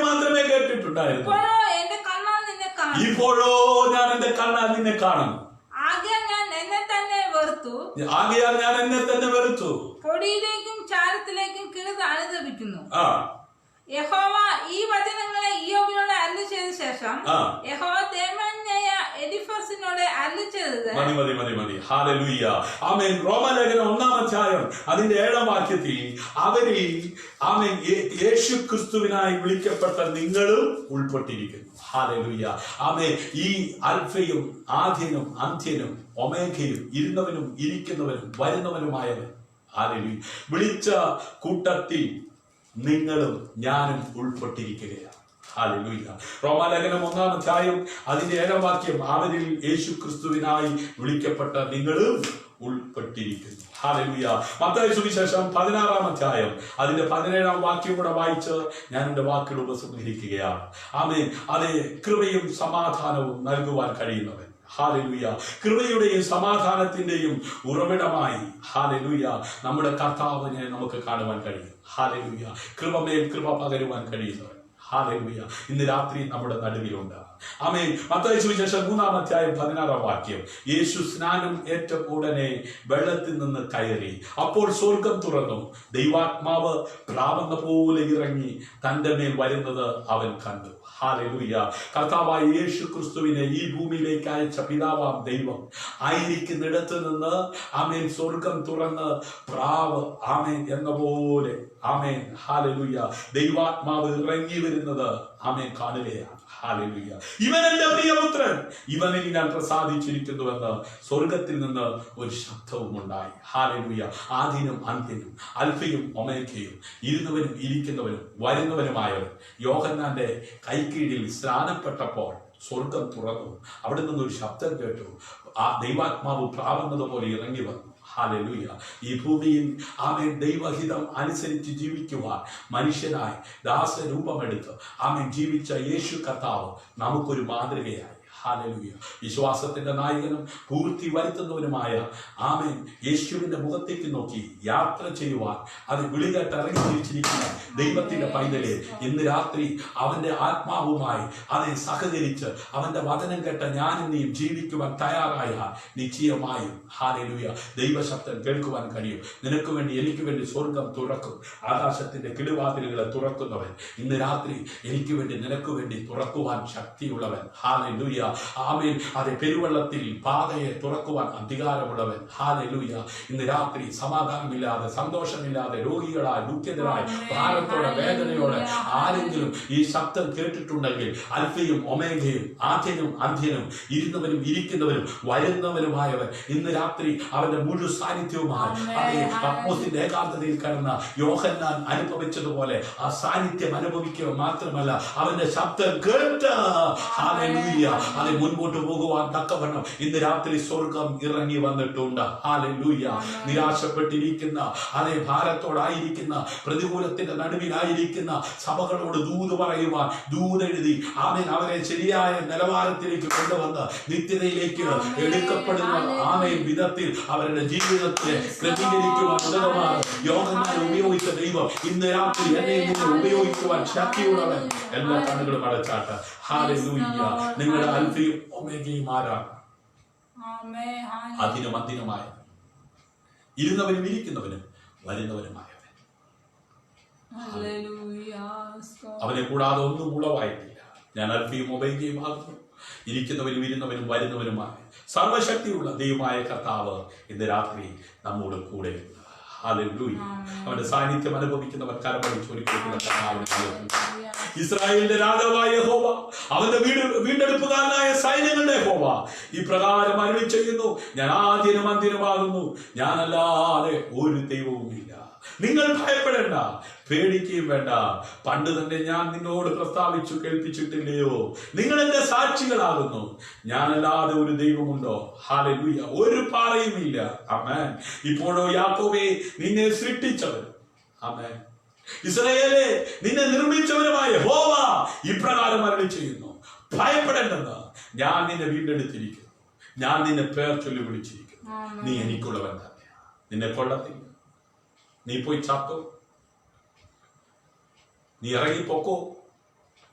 മാത്രമേ കേട്ടിട്ടുണ്ടായിരുന്നു. ഇപ്പോഴോ ഞാൻ എന്റെ കണ്ണാൽ നിന്നെ കാണുന്നു. ആകയാൽ ഞാൻ എന്നെ തന്നെ വെറുത്തു. പൊടിയിലേക്കും ചാരത്തിലേക്കും കിടന്ന് അനുദപിക്കുന്നു. യഹോവ ഈ വചനങ്ങളെ ഇയ്യോബിനോട് അരുളി ചെയ്ത ശേഷം യഹോവ തേമാന്യായ എലിഫസിനോട് അരുളി ചെയ്തത്. മതി. ഹല്ലേലൂയ. ആമേൻ. റോമാലേഖനം 1-ാം അധ്യായം അതിന്റെ 7-ാം വാക്യത്തിൽ അവരിൽ യേശു ക്രിസ്തുവിനായി വിളിക്കപ്പെട്ട നിങ്ങളും ഉൾപ്പെട്ടിരിക്കുന്നു. ഹല്ലേലൂയ. ആമേൻ. ഈ അൽഫയും ആദ്യനും അന്ത്യനും ഒമേഗയും ഇരുന്നവനും ഇരിക്കുന്നവനും വരുന്നവനുമായവൻ. ഹല്ലേലൂയ. വിളിച്ച കൂട്ടത്തിൽ നിങ്ങളും ഞാനും ഉൾപ്പെട്ടിരിക്കുകയാണ്. ഹല്ലേലൂയ. റോമാലേഖനം 1-ാം അധ്യായം അതിന്റെ 7-ാം വാക്യം അവരിൽ യേശു ക്രിസ്തുവിനായി വിളിക്കപ്പെട്ട നിങ്ങളും ഉൾപ്പെട്ടിരിക്കുന്നു. ഹല്ലേലൂയ. മത്തായി സുവിശേഷം 16-ാം അധ്യായം അതിന്റെ 17-ാം വാക്യം കൂടെ വായിച്ച് ഞാൻ എന്റെ വാക്കുകൾ ഉപസംഹരിക്കുകയാണ്. ആമേൻ. അതേ, കൃപയും സമാധാനവും നൽകുവാൻ കഴിയുന്നവൻ. ഹല്ലേലൂയ. കൃപയുടെയും സമാധാനത്തിന്റെയും ഉറവിടമായി ഹല്ലേലൂയ നമ്മുടെ കർത്താവിനെ നമുക്ക് കാണുവാൻ കഴിയും. ഹല്ലേലൂയ. കൃപമേൽ കൃപ പകരുവാൻ കഴിയുന്നവൻ. ഹല്ലേലൂയ. ഇന്ന് രാത്രി നമ്മുടെ നടുവിലുണ്ട്. ആമേൻ. മത്തായി സുവിശേഷം 3-ാം അധ്യായം 16-ാം വാക്യം. യേശു സ്നാനം ഏറ്റ ഉടനെ വെള്ളത്തിൽ നിന്ന് കയറി. അപ്പോൾ സ്വർഗം തുറന്നു. ദൈവാത്മാവ് പ്രാവുന്ന പോലെ ഇറങ്ങി തന്റെ മേൽ വരുന്നത് അവൻ കണ്ടു. ഹല്ലേലൂയ. കർത്താവായ യേശു ക്രിസ്തുവിനെ ഈ ഭൂമിയിലേക്ക് അയച്ച പിതാവാം ദൈവം ആയിരിക്കുന്നിടത്ത് നിന്ന് ആമേൻ സ്വർഗം തുറന്ന് പ്രാവ് ആമേൻ എന്ന പോലെ ആമേൻ ഹല്ലേലൂയ ദൈവാത്മാവ് ഇറങ്ങി വരുന്നത് ആമേൻ കാണുകയാണ്. ഹല്ലേലൂയ. ഇവൻ എന്റെ പ്രിയപുത്രൻ, ഇവനിൽ ഞാൻ പ്രസാദിച്ചിരിക്കുന്നുവെന്ന് സ്വർഗത്തിൽ നിന്ന് ഒരു ശബ്ദവും ഉണ്ടായി. ഹല്ലേലൂയ. ആദ്യനും അന്ത്യനും അൽഫയും ഒമേഗയും ഇരുന്നവനും ഇരിക്കുന്നവനും വരുന്നവനുമായവൻ യോഹന്നാന്റെ കൈക്കീഴിൽ സ്നാനപ്പെട്ടപ്പോൾ സ്വർഗം തുറന്നു. അവിടെ നിന്നൊരു ശബ്ദം കേട്ടു. ആ ദൈവാത്മാവ് പ്രാവുന്നത് പോലെ ഇറങ്ങി വന്നു. ഹല്ലേലൂയ. ഈ ഭൂമിയിൽ ആമേൻ ദൈവഹിതം അനുസരിച്ച് ജീവിക്കുവാൻ മനുഷ്യനായി ദാസരൂപമെടുത്ത് ആമേൻ ജീവിച്ച യേശു കർത്താവ് നമുക്കൊരു മാതൃകയായി. ഹല്ലേലൂയ. വിശ്വാസത്തിന്റെ നായകനും പൂർത്തി വരുത്തുന്നവനുമായ ആമേൻ യേശുവിന്റെ മുഖത്തേക്ക് നോക്കി യാത്ര ചെയ്യുവാൻ അത് വിളികേട്ട് ഇറങ്ങി തിരിച്ചിരിക്കുന്ന ദൈവത്തിന്റെ പൈതലെ ഇന്ന് രാത്രി അവന്റെ ആത്മാവുമായി അതെ സഹകരിച്ച് അവന്റെ വചനം കേട്ട ഞാനും നീയും ജീവിക്കുവാൻ തയ്യാറായാൽ നിശ്ചയമായും ഹല്ലേലൂയ ദൈവശബ്ദം കേൾക്കുവാൻ കഴിയും. നിനക്ക് വേണ്ടി എനിക്ക് വേണ്ടി സ്വർഗം തുറക്കും. ആകാശത്തിന്റെ കിളിവാതിലുകളെ തുറക്കുന്നവൻ ഇന്ന് രാത്രി എനിക്ക് വേണ്ടി നിനക്ക് വേണ്ടി തുറക്കുവാൻ ശക്തിയുള്ളവൻ. ഹല്ലേലൂയ. ആമേൻ. അതെ, പെരുവെള്ളത്തിൽ പാതയെ തുറക്കുവാൻ അധികാരമുള്ളവൻ. ഹല്ലേലൂയ. ഇന്ന് രാത്രി സമാധാനമില്ലാതെ, സന്തോഷമില്ലാതെ, രോഗികളായി, ദുഃഖിതരായി, ഭാരത്തോടെ, വേദനയോടെ ആരെങ്കിലും ഈ ശബ്ദം കേട്ടിട്ടുണ്ടെങ്കിൽ, അൽഫയും ഒമേഗയും, ആദ്യനും അന്ത്യനും, ഇരുന്നവനും ഇരിക്കുന്നവരും വരുന്നവനുമായവൻ ഇന്ന് രാത്രി അവന്റെ മുഴു സാന്നിധ്യവുമായി അതേ പത്മോസിന്റെ ഏകാന്തതയിൽ കിടന്ന യോഹന്നാൻ അനുഭവിച്ചതുപോലെ ആ സാന്നിധ്യം അനുഭവിക്കുക മാത്രമല്ല, അവന്റെ ശബ്ദം കേട്ട് ഹല്ലേലൂയ അത് മുൻപോട്ട് പോകുവാൻ തക്കവണ്ണം ഇന്ന് രാത്രി സ്വർഗം ഇറങ്ങി വന്നിട്ടുണ്ട്. ഹല്ലേലൂയ. നിരാശപ്പെട്ടിരിക്കുന്ന, അതേ ഭാരത്തോടായിരിക്കുന്ന, പ്രതികൂലത്തിന്റെ നടുവിലായിരിക്കുന്ന സഭകളോട് ദൂത് പറയുവാൻ ദൂതെഴുതി ആമേൻ അവരെ ശരിയായ നിലവാരത്തിലേക്ക് കൊണ്ടുവന്ന് നിത്യതയിലേക്ക് എടുക്കപ്പെടുന്ന ആമേൻ വിധത്തിൽ അവരുടെ ജീവിതത്തെ ക്രമീകരിക്കുവാൻ ഉദകമാണ് യോഹന്നാൻ ഉപയോഗിച്ച ദൈവം ഇന്ന് രാത്രി എന്നെ നിങ്ങൾ ഉപയോഗിക്കുവാൻ ശക്തിയുള്ളവൻ. എല്ലാ കണ്ണുകളും അടച്ചാട്ട്. ഹല്ലേലൂയ. നിങ്ങളുടെ അൽഫയും ഒമേഗയും ആരാണ്? അതിനും അന്തിനുമായ, ഇരുന്നവനും ഇരിക്കുന്നവനും വരുന്നവനുമായവൻ. അവനെ കൂടാതെ ഒന്നും ഉളവായിട്ടില്ല. ഞാൻ അൽഫയും ഒമേഗയും ആകുന്നു, ഇരിക്കുന്നവനും ഇരുന്നവനും വരുന്നവനുമായ സർവശക്തിയുള്ള ദൈവമായ കർത്താവ് ഇന്ന് രാത്രി നമ്മോട് കൂടെ. ഹല്ലേലൂയ. അവന്റെ സാന്നിധ്യം അനുഭവിക്കുന്നവർ കരമടിച്ച് ഒരിക്കലും ഇസ്രായേലിന്റെ രാജാവായ യഹോവ, അവന്റെ വീണ്ടെടുപ്പുകാരനായ സൈന്യങ്ങളുടെ യഹോവ ഈ പ്രകാരം അരുളി ചെയ്യുന്നു, ഞാൻ ആദ്യനും അന്ത്യനുമാകുന്നു, ഞാനല്ലാതെ ഒരു ദൈവവുമില്ല. നിങ്ങൾ ഭയപ്പെടേണ്ട, പേടിക്കുകയും വേണ്ട. പണ്ട് തന്നെ ഞാൻ നിന്നോട് പ്രസ്താവിച്ചു കേൾപ്പിച്ചിട്ടില്ലയോ? നിങ്ങൾ എന്റെ സാക്ഷികളാകുന്നു. ഞാനല്ലാതെ ഒരു ദൈവമുണ്ടോ? ഹല്ലേലൂയ. ഒരു പാറയുമില്ല. ആമേൻ. ഇപ്പോഴോ യാക്കോബേ, നിന്നെ സൃഷ്ടിച്ചവൻ, ആമേൻ, ഇസ്രായേലേ, നിന്നെ നിർമ്മിച്ചവനുമായ യഹോവ ഇപ്രകാരം അരുളി ചെയ്യുന്നു, ഭയപ്പെടേണ്ടെന്ന്. ഞാൻ നിന്നെ വീണ്ടെടുത്തിരിക്കുന്നു, ഞാൻ നിന്നെ പേർ ചൊല്ലി വിളിച്ചിരിക്കുന്നു. നീ എനിക്കുള്ളവൻ തന്നെ, നിന്നെ കൊള്ളത്തില്ല. നീ പോയി ചത്തോ, നീ ഇറങ്ങിപ്പോക്കോ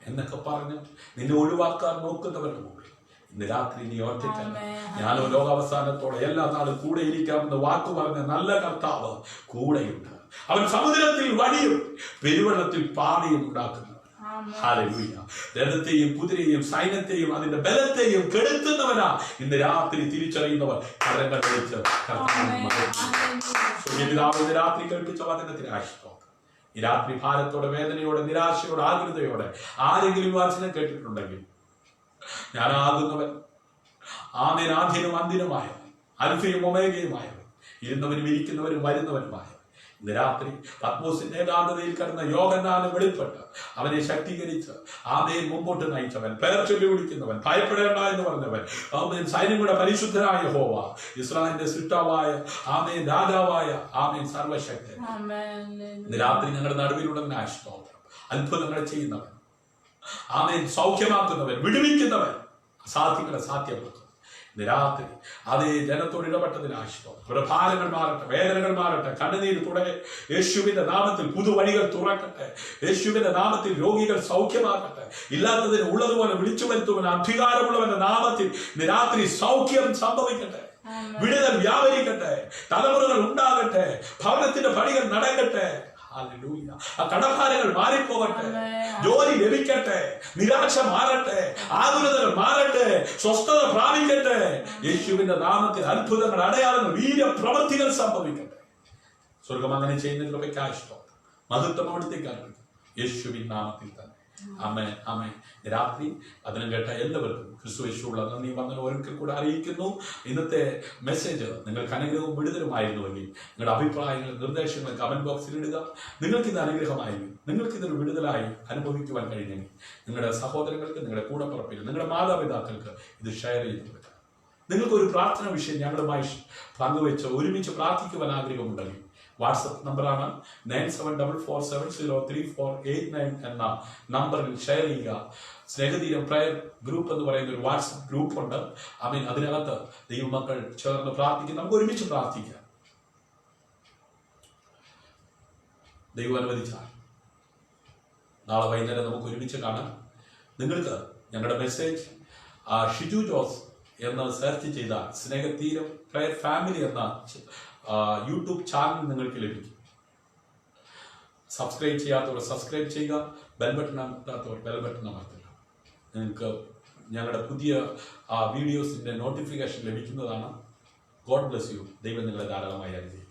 എന്നൊക്കെ പറഞ്ഞ് നിന്നെ ഒഴിവാക്കാൻ നോക്കുന്നവരുടെ മുമ്പിൽ ഇന്ന് രാത്രി നീ ഒറ്റയ്ക്കല്ല. ഞാനോ ലോകാവസാനത്തോടെ എല്ലാ നാളും കൂടെ ഇരിക്കാമെന്ന് വാക്കു പറഞ്ഞ നല്ല കർത്താവ് കൂടെയുണ്ട്. അവൻ സമുദ്രത്തിൽ വടിയും പെരുവെള്ളത്തിൽ പാതയും ഉണ്ടാക്കുന്നു. ഹല്ലേലൂയ. രഥത്തെയും കുതിരയെയും സൈന്യത്തെയും അതിന്റെ ബലത്തെയും കെടുത്തുന്നവനാ ഇന്ന് രാത്രി തിരിച്ചറിയുന്നവർ കരങ്ങൾ വിളിച്ച് പിതാവിന്റെ രാത്രി കേൾപ്പിച്ച വചനത്തിന് ആശിഷ്ടം. ഈ രാത്രി ഭാരത്തോടെ, വേദനയോടെ, നിരാശയോടെ, ആകുലതയോടെ ആരെങ്കിലും വചനം കേട്ടിട്ടുണ്ടെങ്കിൽ, ഞാനാകുന്നവൻ, ആമേൻ, ആദ്യനും അന്തിനുമായവൻ, അൽഫയും ഒമേഗയുമായവൻ, ഇരുന്നവനും ഇരിക്കുന്നവരും വരുന്നവനുമായ ഇന്ന് രാത്രി പത്മോസിന്റെ ഏകാന്തതയിൽ കിടന്ന യോഹന്നാന് വെളിപ്പെട്ട് അവനെ ശക്തീകരിച്ച് ആമേൻ മുമ്പോട്ട് നയിച്ചവൻ, പേർ ചൊല്ലി വിളിക്കുന്നവൻ, ഭയപ്പെടേണ്ട എന്ന് പറഞ്ഞവൻ, ആമേൻ, സൈന്യങ്ങളുടെ പരിശുദ്ധനായ യഹോവ, ഇസ്രായേലിന്റെ സൃഷ്ടാവായ ആമേൻ, രാജാവായ ആമേൻ, സർവശക്തൻ ഇന്ന് രാത്രി ഞങ്ങളുടെ നടുവിലുള്ളവൻ ആശ്വാസം, അത്ഭുതങ്ങളെ ചെയ്യുന്നവൻ, ആമേൻ, സൗഖ്യമാക്കുന്നവൻ, വിടുവിക്കുന്നവൻ, അസാധ്യങ്ങളെ സാധ്യമാക്കും. ഇന്ന് രാത്രി അതേ ജനത്തോട് ഇടപെട്ടതിന് ആശ്വാസം. അവരുടെ ഭാരങ്ങൾ മാറട്ടെ, വേദനകൾ മാറട്ടെ, കണ്ണുനീര് തുടങ്ങി യേശുവിന്റെ നാമത്തിൽ പുതുവഴികൾ തുറക്കട്ടെ. യേശുവിന്റെ നാമത്തിൽ രോഗികൾ സൗഖ്യമാക്കട്ടെ. ഇല്ലാത്തതിന് ഉള്ളതുപോലെ വിളിച്ചു വരുത്തുവാൻ അധികാരമുള്ളവന്റെ നാമത്തിൽ ഇന്ന് രാത്രി സൗഖ്യം സംഭവിക്കട്ടെ, വിടുതൽ വ്യാപരിക്കട്ടെ, തലമുറകൾ ഉണ്ടാകട്ടെ, ഭവനത്തിന്റെ പണികൾ നടക്കട്ടെ. ഹല്ലേലൂയ. ആ കടഭാരങ്ങൾ മാറിപ്പോകട്ടെ, ജോലി ലഭിക്കട്ടെ, നിരാശ മാറട്ടെ, ആകുലതകൾ മാറട്ടെ, സ്വസ്ഥത പ്രാപിക്കട്ടെ. യേശുവിന്റെ നാമത്തിൽ അത്ഭുതങ്ങൾ, അടയാളങ്ങൾ, വീര്യപ്രവൃത്തികൾ സംഭവിക്കട്ടെ. സ്വർഗം അങ്ങനെ ചെയ്യുന്ന കൃപയ്ക്കായി സ്തോത്രം. മഹത്വം അവിടുത്തേക്കാണ് യേശുവിൻ നാമത്തിൽ തന്നെ. ആമേൻ, ആമേൻ. രാത്രി അതിനും കേട്ട എല്ലാവർക്കും ക്രിസ്തുയേശുവുള്ള നന്ദി വന്ദനം ഒരിക്കൽ കൂടെ അറിയിക്കുന്നു. ഇന്നത്തെ മെസ്സേജ് നിങ്ങൾക്ക് അനുഗ്രഹവും വിടുതലുമായിരുന്നുവെങ്കിൽ നിങ്ങളുടെ അഭിപ്രായങ്ങൾ, നിർദ്ദേശങ്ങൾ കമന്റ് ബോക്സിൽ ഇടുക. നിങ്ങൾക്കിത് അനുഗ്രഹമായെങ്കിൽ, നിങ്ങൾക്കിതൊരു വിടുതലായി അനുഭവിക്കുവാൻ കഴിഞ്ഞെങ്കിൽ നിങ്ങളുടെ സഹോദരങ്ങൾക്ക്, നിങ്ങളുടെ കൂടപ്പുറപ്പിൽ, നിങ്ങളുടെ മാതാപിതാക്കൾക്ക് ഇത് ഷെയർ ചെയ്ത് കൊടുക്കുക. നിങ്ങൾക്കൊരു പ്രാർത്ഥന വിഷയം ഞങ്ങളുമായി പങ്കുവെച്ച് ഒരുമിച്ച് പ്രാർത്ഥിക്കുവാൻ ആഗ്രഹമുണ്ടെങ്കിൽ വാട്സപ്പ് നമ്പറാണ് 9744703489 എന്ന നമ്പറിൽ ഷെയർ ചെയ്യുക. സ്നേഹതീരം പ്രയർ ഗ്രൂപ്പ് എന്ന് പറയുന്ന ഒരു വാട്സപ്പ് ഗ്രൂപ്പ് ഉണ്ട്. ആമേൻ. അതിനകത്ത് ദൈവമക്കൾ ചേർന്ന് പ്രാർത്ഥിക്കും. നമുക്ക് ഒരുമിച്ച് പ്രാർത്ഥിക്കാം. ദൈവം അനുവദിച്ചാൽ നാളെ വൈകുന്നേരം നമുക്ക് ഒരുമിച്ച് കാണാം. നിങ്ങൾക്ക് ഞങ്ങളുടെ മെസ്സേജ് ഷിജു ജോസ് എന്ന് സെർച്ച് ചെയ്താൽ സ്നേഹതീരം പ്രയർ ഫാമിലി എന്ന യൂട്യൂബ് ചാനൽ നിങ്ങൾക്ക് ലഭിക്കും. സബ്സ്ക്രൈബ് ചെയ്യാത്തവർ സബ്സ്ക്രൈബ് ചെയ്യുക, ബെൽ ബട്ടൺ അമർത്താത്തവർ ബെൽ ബട്ടൺ അമർത്തുക. നിങ്ങൾക്ക് ഞങ്ങളുടെ പുതിയ വീഡിയോസിന്റെ നോട്ടിഫിക്കേഷൻ ലഭിക്കുന്നതാണ്. God bless you. ദൈവം നിങ്ങളെ ധാരാളമായി അനുഗ്രഹിക്കും.